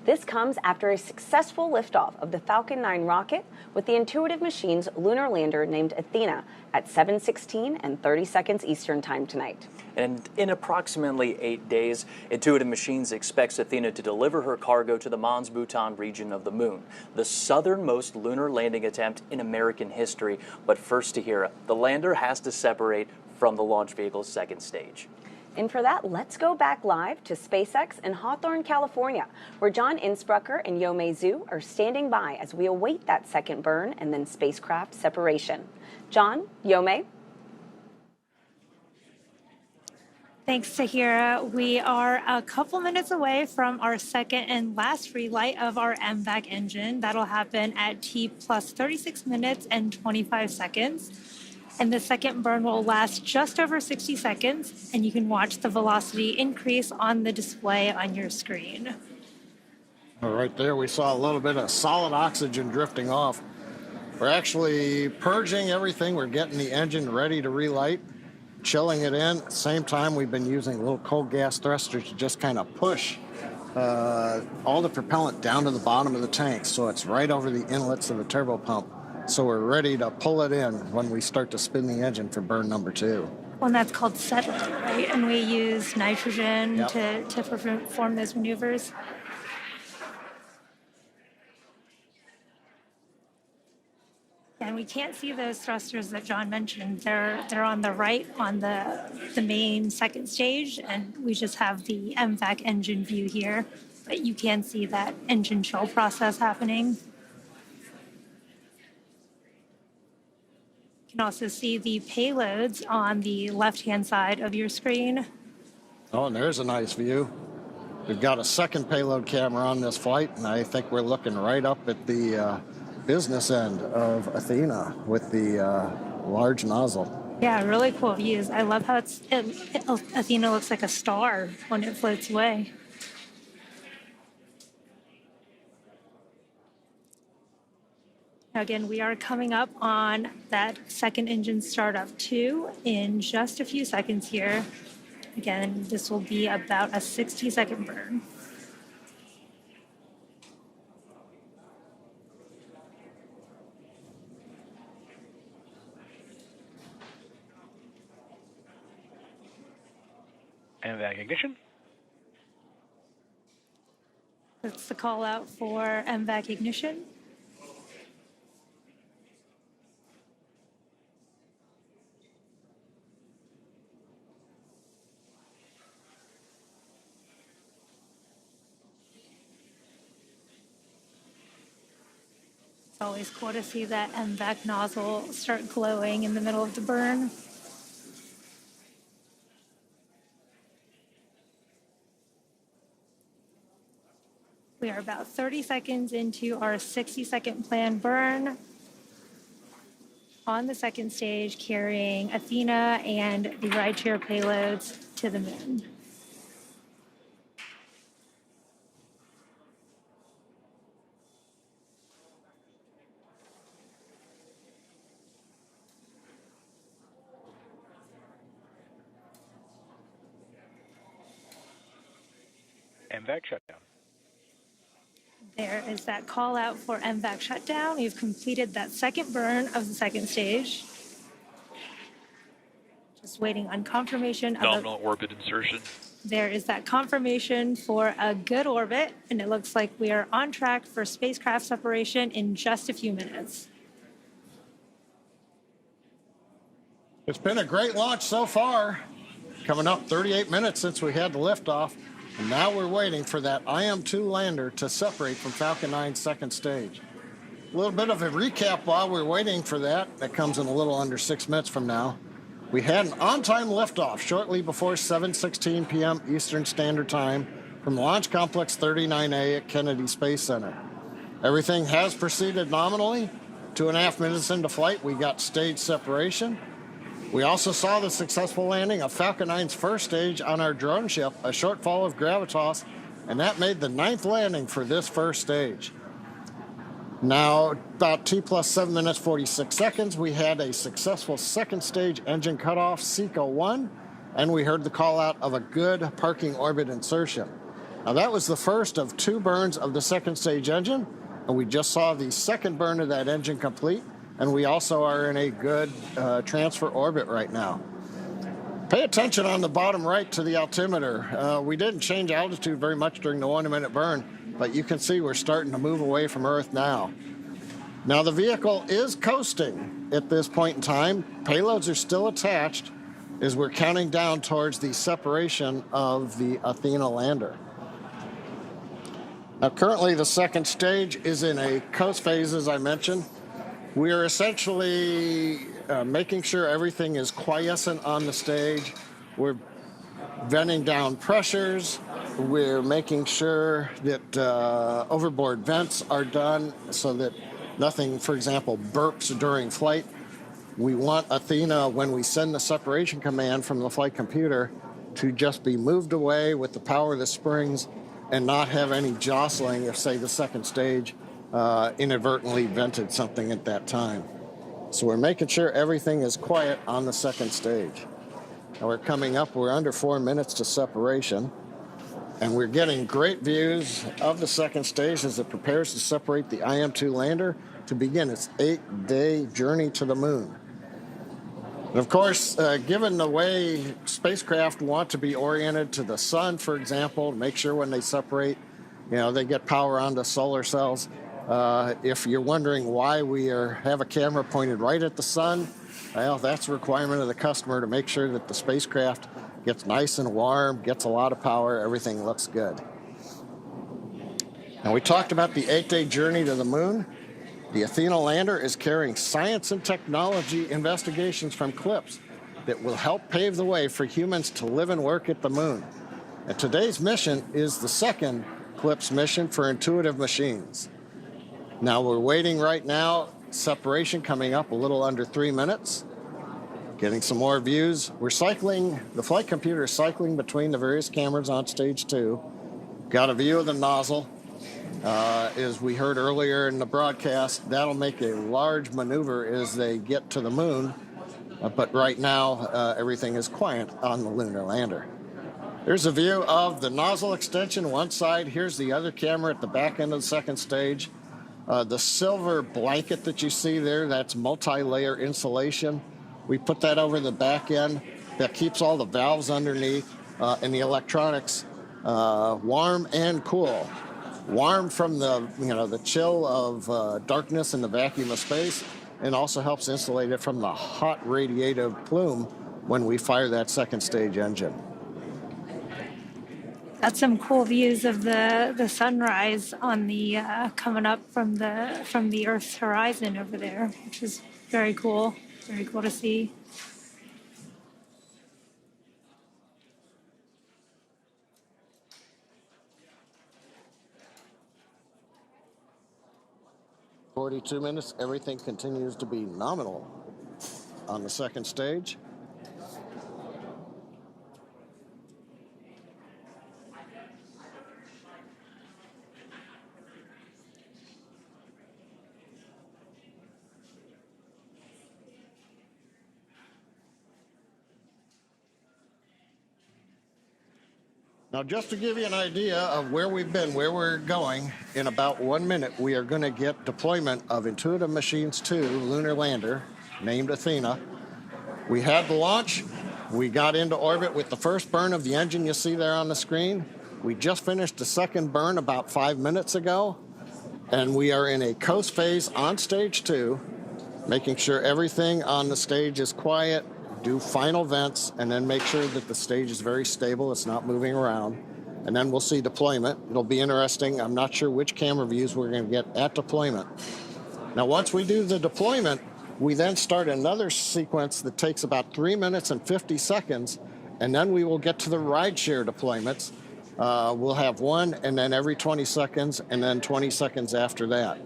This comes after a successful liftoff of the Falcon 9 rocket with the Intuitive Machines lunar lander named Athena at 7:16 and 30 seconds Eastern Time tonight. And in approximately 8 days, Intuitive Machines expects Athena to deliver her cargo to the Mons Bhutan region of the moon, the southernmost lunar landing attempt in American history. But first to Hira, the lander has to separate from the launch vehicle's second stage. And for that, let's go back live to SpaceX in Hawthorne, California, where John Innsbrucker and Yomei Zhu are standing by as we await that second burn and then spacecraft separation. John, Yomei? Thanks, Tahira. We are a couple minutes away from our second and last relight of our MVAC engine. That'll happen at T plus 36 minutes and 25 seconds. And the second burn will last just over 60 seconds, and you can watch the velocity increase on the display on your screen. Right there, we saw a little bit of solid oxygen drifting off. We're actually purging everything. We're getting the engine ready to relight, chilling it in. At the same time, we've been using little cold gas thrusters to just kind of push all the propellant down to the bottom of the tank, so it's right over the inlets of the turbo pump. So we're ready to pull it in when we start to spin the engine for burn number 2. Well, and that's called settling, right? And we use nitrogen to perform those maneuvers. And we can't see those thrusters that John mentioned. They're on the right on the main second stage, and we just have the MVAC engine view here. But you can see that engine chill process happening. You can also see the payloads on the left-hand side of your screen. Oh, and there's a nice view. We've got a second payload camera on this flight, and I think we're looking right up at the business end of Athena with the large nozzle. Yeah, really cool views. I love how Athena looks like a star when it floats away. Again, we are coming up on that second engine startup 2 in just a few seconds here. Again, this will be about a 60-second burn. MVAC ignition. That's the call out for MVAC ignition. It's always cool to see that MVAC nozzle start glowing in the middle of the burn. We are about 30 seconds into our 60-second planned burn on the second stage, carrying Athena and the rideshare payloads to the moon. MVAC shutdown. There is that call out for MVAC shutdown. We've completed that second burn of the second stage. Just waiting on confirmation. Nominal orbit insertion. There is that confirmation for a good orbit, and it looks like we are on track for spacecraft separation in just a few minutes. It's been a great launch so far. Coming up 38 minutes since we had the liftoff. And now we're waiting for that IM-2 lander to separate from Falcon 9's second stage. A little bit of a recap while we're waiting for that. That comes in a little under 6 minutes from now. We had an on-time liftoff shortly before 7:16 p.m. Eastern Standard Time from Launch Complex 39A at Kenedy Space Center. Everything has proceeded nominally. 2.5 minutes into flight, we got stage separation. We also saw the successful landing of Falcon 9's first stage on our drone ship, a short fall of gravitas, and that made the 9th landing for this first stage. Now, about T plus 7 minutes, 46 seconds, we had a successful second stage engine cutoff, SECO 1, and we heard the call out of a good parking orbit insertion. Now, that was the first of 2 burns of the second stage engine, and we just saw the second burn of that engine complete. And we also are in a good transfer orbit right now. Pay attention on the bottom right to the altimeter. We didn't change altitude very much during the 1-minute burn, but you can see we're starting to move away from Earth now. Now the vehicle is coasting at this point in time. Payloads are still attached as we're counting down towards the separation of the Athena lander. Now currently the second stage is in a coast phase, as I mentioned. We are essentially making sure everything is quiescent on the stage. We're venting down pressures. We're making sure that overboard vents are done so that nothing, for example, burps during flight. We want Athena, when we send the separation command from the flight computer, to just be moved away with the power of the springs and not have any jostling if, say, the second stage inadvertently vented something at that time. So we're making sure everything is quiet on the second stage. Now we're coming up, we're under 4 minutes to separation, and we're getting great views of the second stage as it prepares to separate the IM-2 lander to begin its 8-day journey to the moon. And of course, given the way spacecraft want to be oriented to the sun, for example, to make sure when they separate, they get power onto solar cells. If you're wondering why we have a camera pointed right at the sun, well, that's a requirement of the customer to make sure that the spacecraft gets nice and warm, gets a lot of power, everything looks good. Now, we talked about the 8-day journey to the moon. The Athena lander is carrying science and technology investigations from CLIPS that will help pave the way for humans to live and work at the moon. And today's mission is the second CLIPS mission for Intuitive Machines. Now we're waiting right now, separation coming up a little under 3 minutes. Getting some more views. We're cycling, the flight computer is cycling between the various cameras on stage 2. Got a view of the nozzle. As we heard earlier in the broadcast, that'll make a large maneuver as they get to the moon. But right now, everything is quiet on the lunar lander. There's a view of the nozzle extension, one side. Here's the other camera at the back end of the second stage. The silver blanket that you see there, that's multi-layer insulation. We put that over the back end. That keeps all the valves underneath and the electronics warm and cool. Warm from the chill of darkness and the vacuum of space, and also helps insulate it from the hot radiative plume when we fire that second stage engine. Got some cool views of the sunrise on the coming up from the Earth's horizon over there, which is very cool. Very cool to see. "42 minutes, everything continues to be nominal on the second stage. Now, just to give you an idea of where we've been, where we're going, in about 1 minute, we are going to get deployment of Intuitive Machines 2 lunar lander, named Athena. We had the launch. We got into orbit with the first burn of the engine you see there on the screen. We just finished the second burn about 5 minutes ago, and we are in a coast phase on stage 2, making sure everything on the stage is quiet, do final vents, and then make sure that the stage is very stable, it's not moving around. And then we'll see deployment. It'll be interesting. I'm not sure which camera views we're going to get at deployment. Now, once we do the deployment, we then start another sequence that takes about 3 minutes and 50 seconds, and then we will get to the rideshare deployments. We'll have one, and then every 20 seconds, and then 20 seconds after that.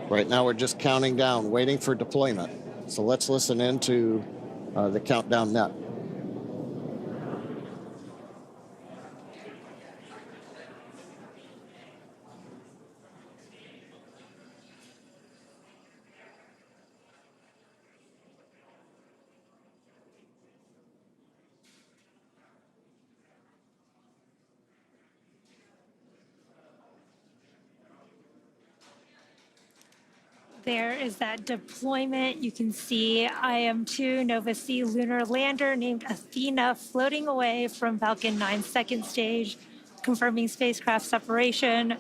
Right now, we're just counting down, waiting for deployment. So let's listen into the countdown net. There is that deployment. You can see IM-2 Nova C lunar lander named Athena floating away from Falcon 9's second stage, confirming spacecraft separation.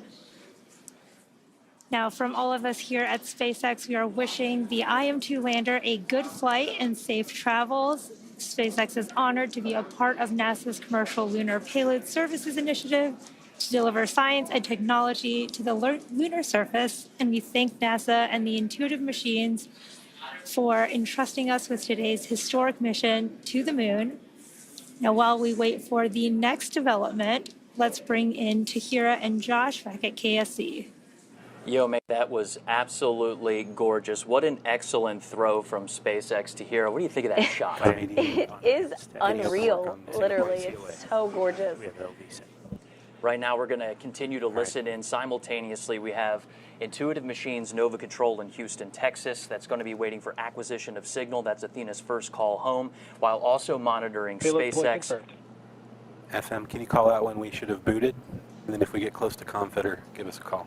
Now, from all of us here at SpaceX, we are wishing the IM-2 lander a good flight and safe travels. SpaceX is honored to be a part of NASA's Commercial Lunar Payload Services Initiative to deliver science and technology to the lunar surface, and we thank NASA and the Intuitive Machines for entrusting us with today's historic mission to the moon. Now, while we wait for the next development, let's bring in Tahira and Josh back at KSC. Yo, mate, that was absolutely gorgeous. What an excellent throw from SpaceX to Hero. What do you think of that shot? It is unreal, literally. It's so gorgeous. Right now, we're going to continue to listen in simultaneously. We have Intuitive Machines Nova Control in Houston, Texas. That's going to be waiting for acquisition of signal. That's Athena's first call home, while also monitoring SpaceX. FM, can you call out when we should have booted? And then if we get close to Confeder, give us a call.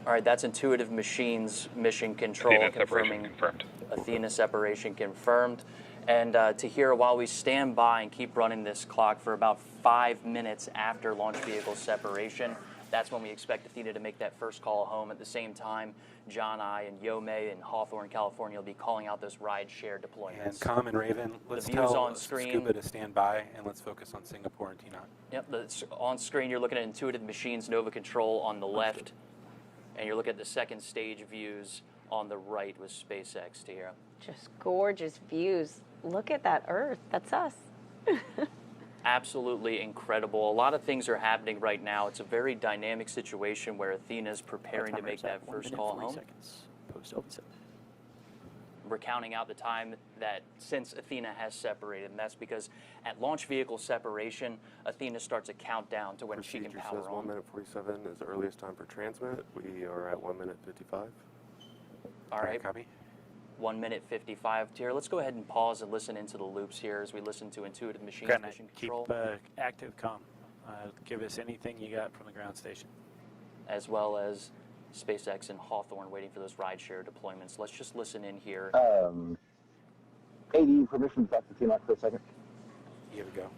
All right, that's Intuitive Machines Mission Control Athena confirming separation confirmed. Athena separation confirmed. And to hear, while we stand by and keep running this clock for about 5 minutes after launch vehicle separation, that's when we expect Athena to make that first call home. At the same time, John I and Yomei in Hawthorne, California will be calling out those ride-share deployments. And Com and Raven, let's the views tell on screen. Scuba to stand by, and let's focus on Singapore and T-Naught. Yep, on screen you're looking at Intuitive Machines Nova Control on the left, and you're looking at the second stage views on the right with SpaceX here. Just gorgeous views. Look at that Earth. That's us. Absolutely incredible. A lot of things are happening right now. It's a very dynamic situation where Athena's preparing to make that first call home. We're counting out the time that since Athena has separated, and that's because at launch vehicle separation, Athena starts a countdown to when she can power says on. 1 minute 47 is the earliest time for transmit. We are at 1 minute 55. All right. Copy. 1 minute 55 here. Let's go ahead and pause and listen into the loops here as we listen to Intuitive Machines Kinda Mission keep Control. active comm. Give us anything you got from the ground station. As well as SpaceX and Hawthorne waiting for those rideshare deployments. Let's just listen in here. AD permission back to T-Naught for a second. Here we go.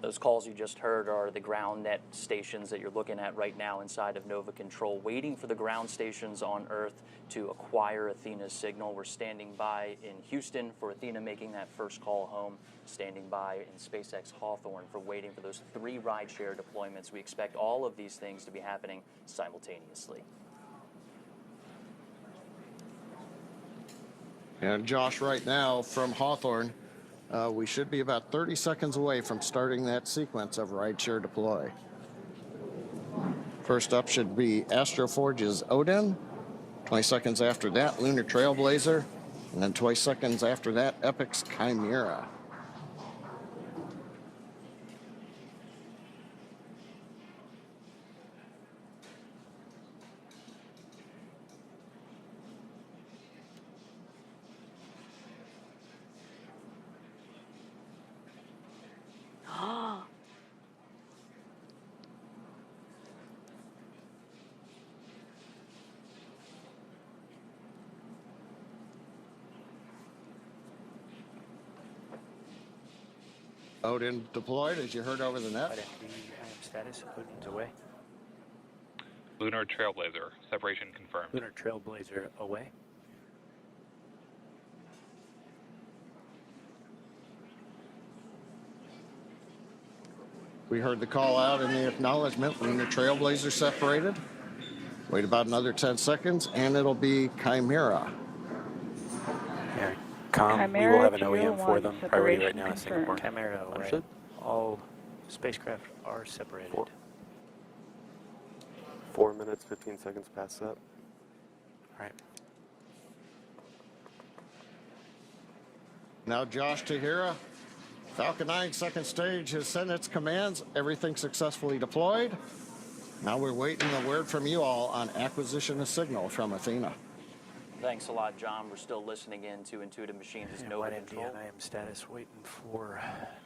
Those calls you just heard are the ground net stations that you're looking at right now inside of Nova Control, waiting for the ground stations on Earth to acquire Athena's signal. We're standing by in Houston for Athena making that first call home, standing by in SpaceX Hawthorne for waiting for those 3 rideshare deployments. We expect all of these things to be happening simultaneously. And Josh, right now from Hawthorne, we should be about 30 seconds away from starting that sequence of rideshare deploy. First up should be Astroforge's Odin. 20 seconds after that, Lunar Trailblazer. And then 20 seconds after that, Epic's Chimera. Odin deployed, as you heard over the net. Status, Odin's away. Lunar Trailblazer, separation confirmed. Lunar Trailblazer away. We heard the call out in the acknowledgement. Lunar Trailblazer separated. Wait about another 10 seconds, and it'll be Chimera. Yeah, Com, we will have an OEM for them. Priority right now is Singapore. Chimera away. Understood. All spacecraft are separated. 4 minutes 15 seconds past that. All right. Now Josh Tahira. Falcon 9 second stage has sent its commands. Everything successfully deployed. Now we're waiting a word from you all on acquisition of signal from Athena. Thanks a lot, John. We're still listening in to Intuitive Machines' Nova Control. IM status, waiting for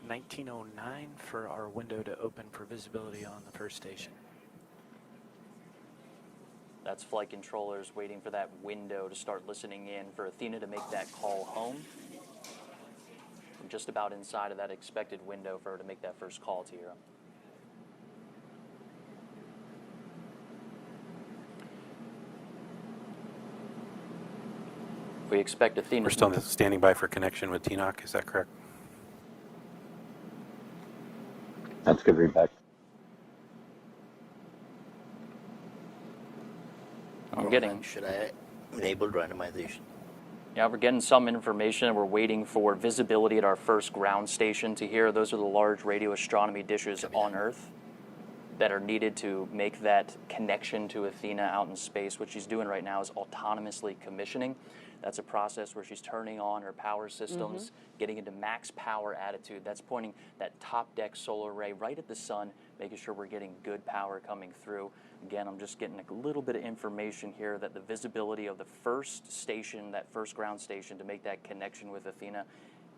1909 for our window to open for visibility on the first station. That's flight controllers waiting for that window to start listening in for Athena to make that call home. just about inside of that expected window for her to make that first call to Hero. We expect Athena. We're still standing by for connection with TNOC, is that correct? That's good readback. I'm getting. Should I enable randomization? Yeah, we're getting some information. We're waiting for visibility at our first ground station to hear. Those are the large radio astronomy dishes on Earth that are needed to make that connection to Athena out in space. What she's doing right now is autonomously commissioning. That's a process where she's turning on her power systems, getting into max power attitude. That's pointing that top deck solar array right at the sun, making sure we're getting good power coming through. Again, I'm just getting a little bit of information here that the visibility of the first station, that first ground station, to make that connection with Athena,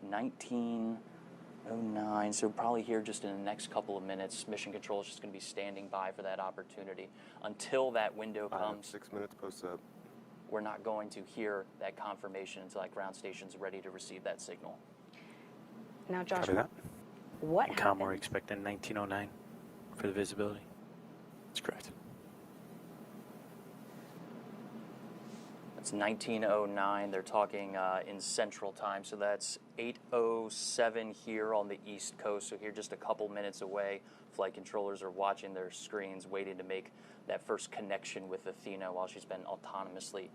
1909. So probably here just in the next couple of minutes, Mission Control is just going to be standing by for that opportunity. Until that window comes, 6 minutes post-up. We're not going to hear that confirmation until that ground station's ready to receive that signal. Now, Josh, Copy that. what Com, happened? we're expecting 1909 for the visibility. That's correct. It's 1909. They're talking in Central Time, so that's 8:07 here on the East Coast. So here, just a couple minutes away, flight controllers are watching their screens, waiting to make that first connection with Athena while she's been autonomously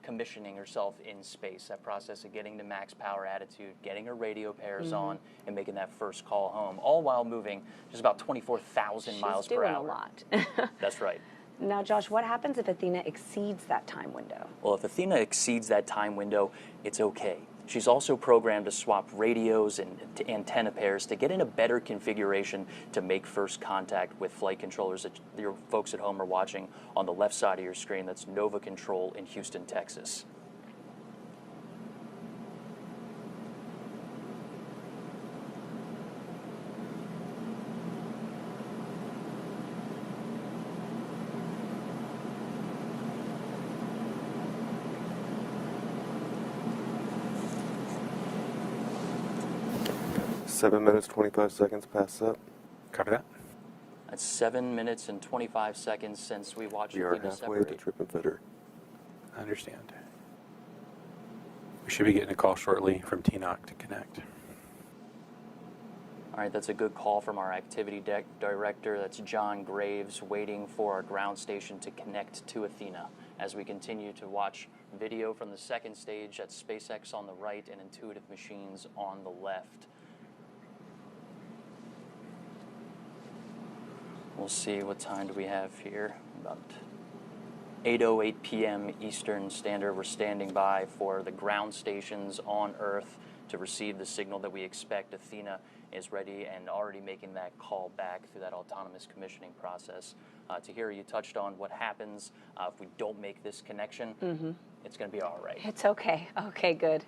commissioning herself in space. That process of getting to max power attitude, getting her radio pairs on, and making that first call home, all while moving just about 24,000 miles per hour. She's doing a lot. That's right. Now, Josh, what happens if Athena exceeds that time window? Well, if Athena exceeds that time window, it's okay. She's also programmed to swap radios and antenna pairs to get in a better configuration to make first contact with flight controllers that your folks at home are watching on the left side of your screen. That's Nova Control in Houston, Texas. Seven minutes, 25 seconds past up. Copy that. That's 7 minutes and 25 seconds since we watched We are Athena halfway separate. to trip and fitter. I understand. We should be getting a call shortly from TNOC to connect. All right, that's a good call from our activity director. That's John Graves, waiting for our ground station to connect to Athena as we continue to watch video from the second stage. That's SpaceX on the right and Intuitive Machines on the left. We'll see, what time do we have here? About 8:08 p.m. Eastern Standard. We're standing by for the ground stations on Earth to receive the signal that we expect. Athena is ready and already making that call back through that autonomous commissioning process. Tahira, you touched on what happens if we don't make this connection. It's going to be all right. It's okay. Okay, good.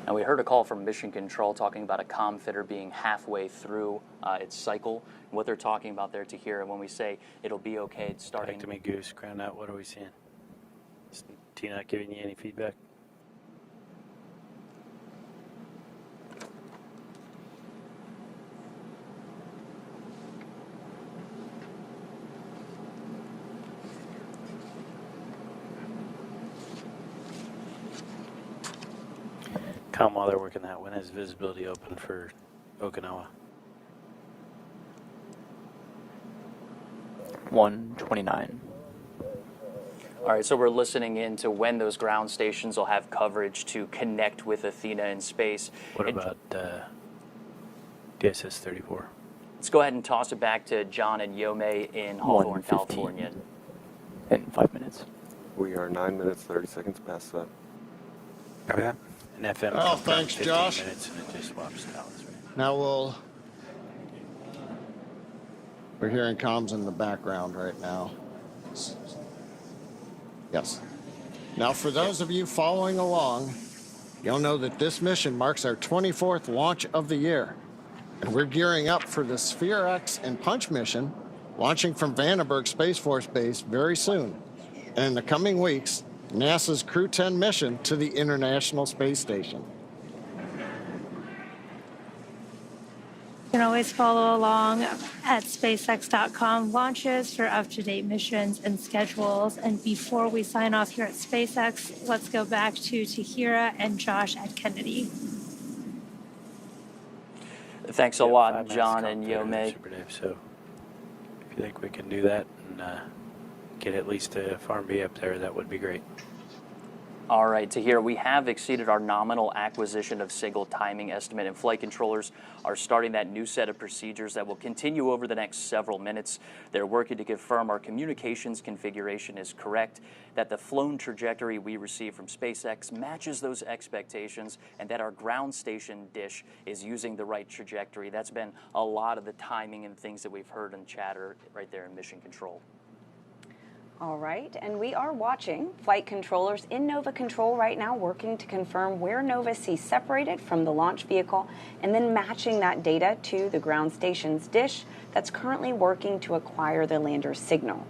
And we heard a call from Mission Control talking about a comm fitter being halfway through its cycle. And what they're talking about there, Tahira, when we say it'll be okay, it's starting. Back to me, Goose. Ground out. What are we seeing? Is T-Not giving you any feedback? Com, while they're working that, when is visibility open for Okinawa? 1:29. All right, so we're listening in to when those ground stations will have coverage to connect with Athena in space. What about DSS-34? Let's go ahead and toss it back to John and Yome in Hawthorne, 1:15. California. In 5 minutes. We are 9 minutes, 30 seconds past up. Copy that. And FM. Oh, thanks, 15 Josh. minutes and it just swaps towers, right? Now we're hearing comms in the background right now. Yes. Now, for those of you following along, you'll know that this mission marks our 24th launch of the year. And we're gearing up for the Sphere X and Punch mission, launching from Vandenberg Space Force Base very soon. And in the coming weeks, NASA's Crew 10 mission to the International Space Station. You can always follow along at SpaceX.com launches for up-to-date missions and schedules. And before we sign off here at SpaceX, let's go back to Tahira and Josh at Kenedy. Thanks a lot, John and Yome. Super Dave. So if you think we can do that and get at least a Farm B up there, that would be great. All right, Tahira, we have exceeded our nominal acquisition of signal timing estimate, and flight controllers are starting that new set of procedures that will continue over the next several minutes. They're working to confirm our communications configuration is correct, that the flown trajectory we receive from SpaceX matches those expectations, and that our ground station dish is using the right trajectory. That's been a lot of the timing and things that we've heard in chatter right there in mission control. All right, and we are watching flight controllers in Nova Control right now, working to confirm where Nova sees separated from the launch vehicle, and then matching that data to the ground station's dish that's currently working to acquire the lander's signal.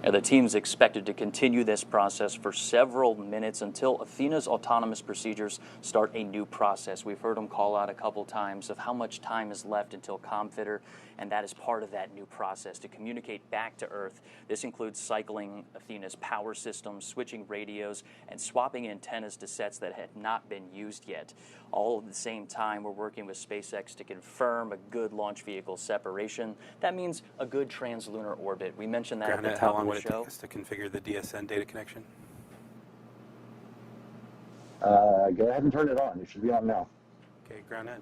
And the team's expected to continue this process for several minutes until Athena's autonomous procedures start a new process. We've heard them call out a couple times of how much time is left until ComFitter, and that is part of that new process to communicate back to Earth. This includes cycling Athena's power systems, switching radios, and swapping antennas to sets that had not been used yet. All at the same time, we're working with SpaceX to confirm a good launch vehicle separation. That means a good translunar orbit. We mentioned that at the top of the show. How long would it take us to configure the DSN data connection? Go ahead and turn it on. It should be on now. Okay, ground net.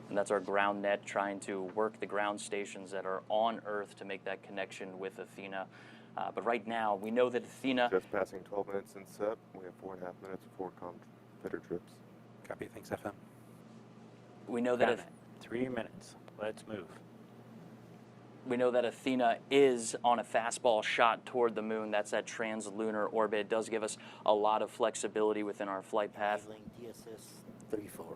And that's our ground net trying to work the ground stations that are on Earth to make that connection with Athena. But right now, we know that Athena... Just passing 12 minutes in SEP. We have 4.5 minutes before ComFitter trips. Copy. Thanks, FM. We know that... 3 minutes. Let's move. We know that Athena is on a fastball shot toward the moon. That's that translunar orbit. It does give us a lot of flexibility within our flight path. DSS 34.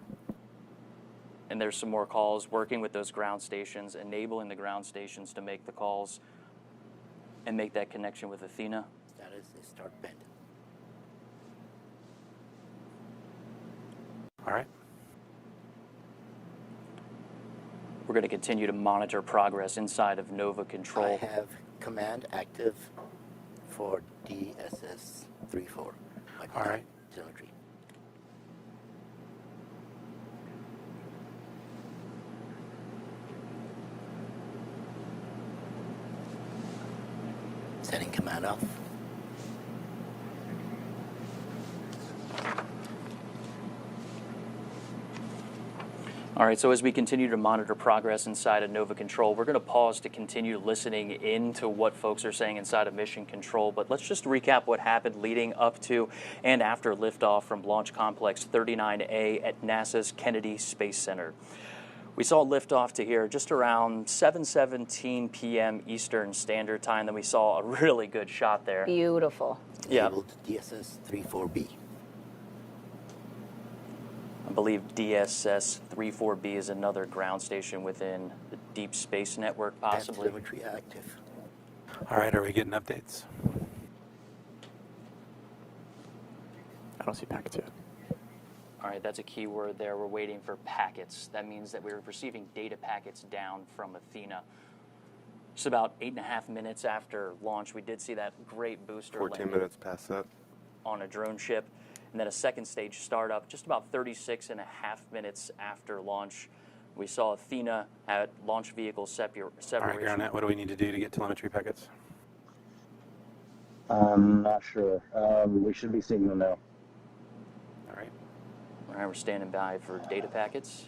And there's some more calls working with those ground stations, enabling the ground stations to make the calls and make that connection with Athena. Status is start bend. All right. We're going to continue to monitor progress inside of Nova Control. I have command active for DSS 34. All right. Telemetry. Setting command off. All right, so as we continue to monitor progress inside of Nova Control, we're going to pause to continue listening into what folks are saying inside of Mission Control. But let's just recap what happened leading up to and after liftoff from Launch Complex 39A at NASA's Kenedy Space Center. We saw liftoff to here just around 7:17 p.m. Eastern Standard Time. Then we saw a really good shot there. Beautiful. Yeah. DSS 34B. I believe DSS 34B is another ground station within the Deep Space Network, possibly. Telemetry active. All right, are we getting updates? I don't see packets yet. All right, that's a key word there. We're waiting for packets. That means that we're receiving data packets down from Athena. Just about 8.5 minutes after launch, we did see that great booster 14 minutes past that. On a drone ship. And then a second stage startup, just about 36.5 minutes after launch. We saw Athena at launch vehicle separation. All right, ground net, what do we need to do to get telemetry packets? I'm not sure. We should be seeing them now. All right, we're standing by for data packets.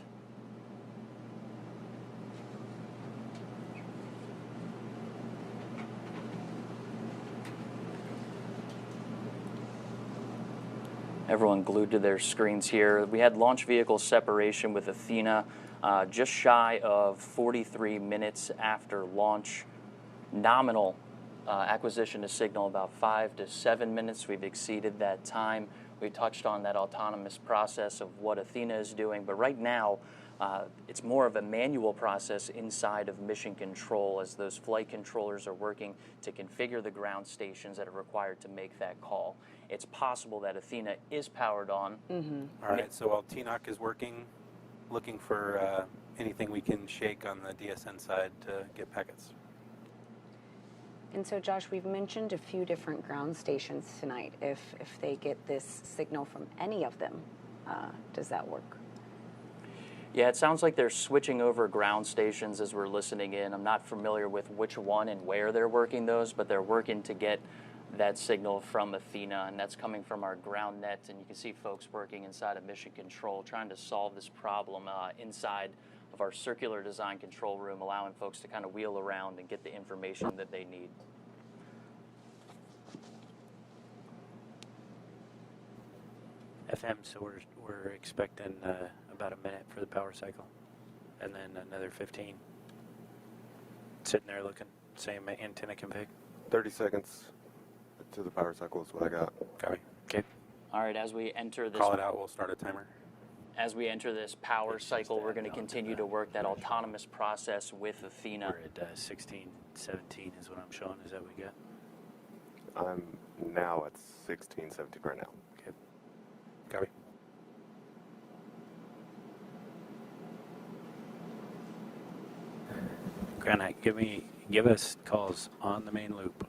Everyone glued to their screens here. We had launch vehicle separation with Athena just shy of 43 minutes after launch. Nominal acquisition to signal about 5 to 7 minutes. We've exceeded that time. We touched on that autonomous process of what Athena is doing, but right now It's more of a manual process inside of mission control as those flight controllers are working to configure the ground stations that are required to make that call. It's possible that Athena is powered on. All right, so while TNOC is working, looking for anything we can shake on the DSN side to get packets. And so, Josh, we've mentioned a few different ground stations tonight. If they get this signal from any of them, does that work? Yeah, it sounds like they're switching over ground stations as we're listening in. I'm not familiar with which one and where they're working those, but they're working to get that signal from Athena, and that's coming from our ground net. And you can see folks working inside of mission control trying to solve this problem inside of our circular design control room, allowing folks to kind of wheel around and get the information that they need. FM, so we're expecting about a minute for the power cycle, and then another 15. Sitting there looking, same antenna config. 30 seconds to the power cycle is what I got. Copy. Okay. All right, as we enter this, Call it out, we'll start a timer. As we enter this power cycle, we're going to continue to work that autonomous process with Athena. We're at 16, 17 is what I'm showing. Is that what we got? I'm now at 16, 17 right now. Okay. Copy. Granite, give us calls on the main loop.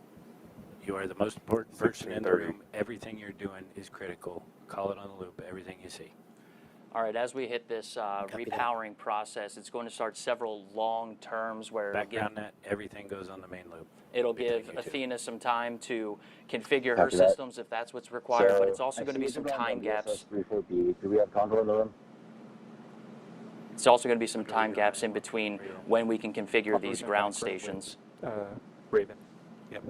You are the most important person in the room. Everything you're doing is critical. Call it on the loop, everything you see. All right, as we hit this repowering process, it's going to start several long terms where Background net, everything goes on the main loop. It'll give Athena some time to configure her systems if that's what's required, but it's also going to be some time gaps. Do we have control in the room? It's also going to be some time gaps in between when we can configure these ground stations. Raven. Yep.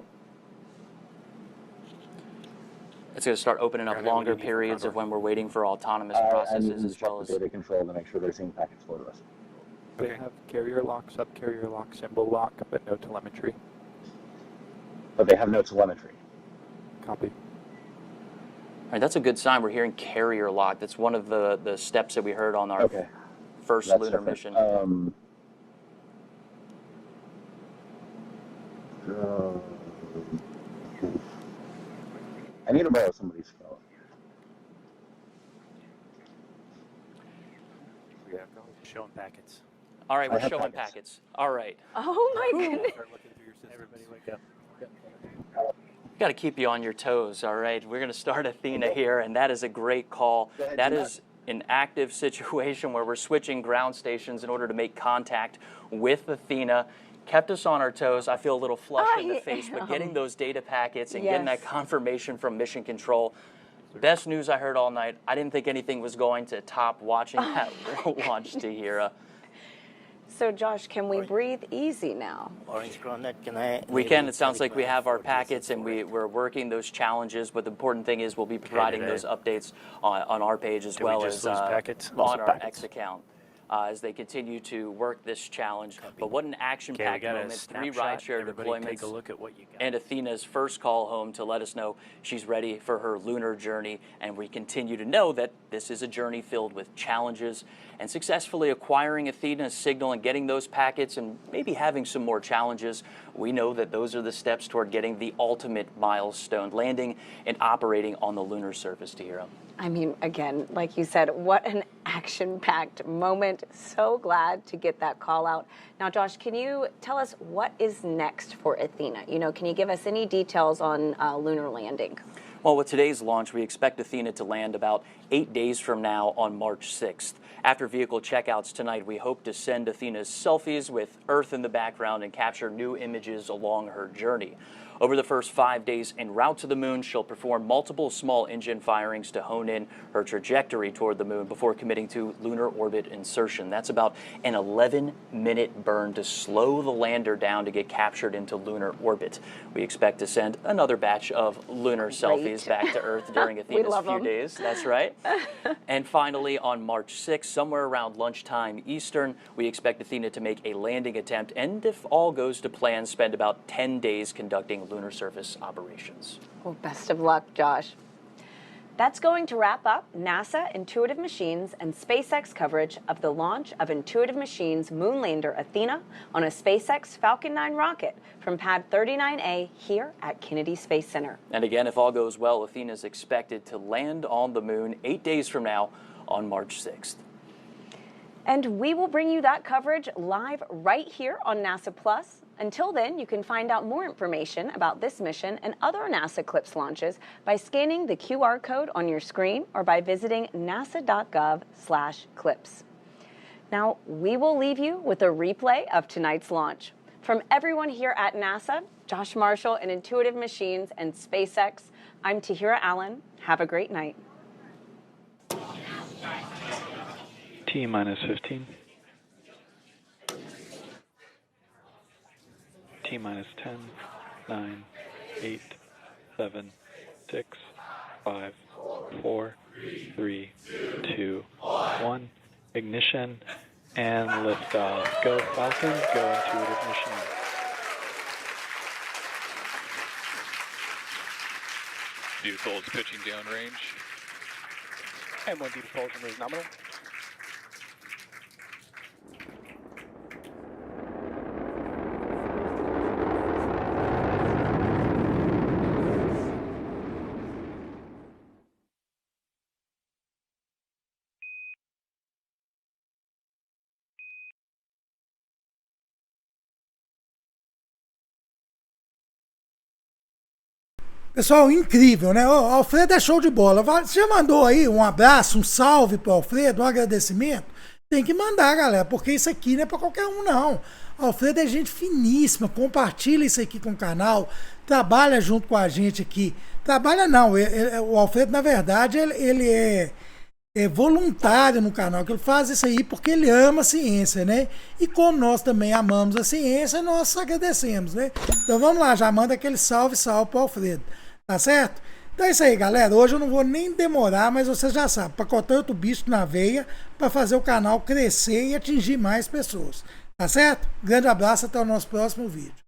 It's going to start opening up longer periods of when we're waiting for autonomous processes as well as data control to make sure they're seeing packets for us. They have carrier lock, sub-carrier lock, symbol lock, but no telemetry. But they have no telemetry. Copy. All right, that's a good sign. We're hearing carrier lock. That's one of the steps that we heard on our first lunar mission. I need to borrow somebody's phone. Showing packets. All right, we're showing packets. All right. Oh my goodness. Everybody wake up. Got to keep you on your toes, all right? We're going to start Athena here, and that is a great call. That is an active situation where we're switching ground stations in order to make contact with Athena. Kept us on our toes. I feel a little flush in the face, but getting those data packets and getting that confirmation from mission control, best news I heard all night. I didn't think anything was going to top watching that launch to Hera. So, Josh, can we breathe easy now? Orange Coronet, can I? We can. It sounds like we have our packets and we're working those challenges, but the important thing is we'll be providing those updates on our page as well as packets? on our X account. As they continue to work this challenge. But what an action-packed moment, 3 rideshare deployments, take a look at what you got. and Athena's first call home to let us know she's ready for her lunar journey. And we continue to know that this is a journey filled with challenges, and successfully acquiring Athena's signal and getting those packets and maybe having some more challenges, we know that those are the steps toward getting the ultimate milestone, landing and operating on the lunar surface to Hera. I mean, again, like you said, what an action-packed moment. So glad to get that call out. Now, Josh, can you tell us what is next for Athena? You know, can you give us any details on lunar landing? Well, with today's launch, we expect Athena to land about 8 days from now on March 6th. After vehicle checkouts tonight, we hope to send Athena's selfies with Earth in the background and capture new images along her journey. Over the first 5 days en route to the moon, she'll perform multiple small engine firings to hone in her trajectory toward the moon before committing to lunar orbit insertion. That's about an 11-minute burn to slow the lander down to get captured into lunar orbit. We expect to send another batch of lunar selfies back to Earth during Athena's few days. That's right. And finally, on March 6th, somewhere around lunchtime Eastern, we expect Athena to make a landing attempt and, if all goes to plan, spend about 10 days conducting lunar surface operations. Well, best of luck, Josh. That's going to wrap up NASA, Intuitive Machines, and SpaceX coverage of the launch of Intuitive Machines moon lander Athena on a SpaceX Falcon 9 rocket from Pad 39A here at Kenedy Space Center. And again, if all goes well, Athena is expected to land on the moon 8 days from now on March 6th. And we will bring you that coverage live right here on NASA Plus. Until then, you can find out more information about this mission and other NASA CLIPS launches by scanning the QR code on your screen or by visiting nasa.gov/CLIPS. Now, we will leave you with a replay of tonight's launch. From everyone here at NASA, Josh Marshall and Intuitive Machines and SpaceX, I'm Tahira Allen. Have a great night. T-minus 15. T-minus 10, 9, 8, 7, 6, 5, 4, 3, 2, 1. Ignition and liftoff. Go Falcon, go Intuitive Machines. Beautiful is pitching down range. M1 propulsion is nominal. Pessoal, incrível, né? O Alfredo é show de bola. Você já mandou aí um abraço, um salve pro Alfredo, um agradecimento? Tem que mandar, galera, porque isso aqui não é para qualquer um, não. O Alfredo é gente finíssima, compartilha isso aqui com o canal, trabalha junto com a gente aqui. Trabalha não, o Alfredo, na verdade, ele é voluntário no canal, que ele faz isso aí porque ele ama a ciência, né? E como nós também amamos a ciência, nós agradecemos, né? Então vamos lá, já manda aquele salve pro Alfredo. Tá certo? Então é isso aí, galera. Hoje eu não vou nem demorar, mas vocês já sabem, pacotar outro bicho na veia para fazer o canal crescer e atingir mais pessoas. Tá certo? Grande abraço, até o nosso próximo vídeo.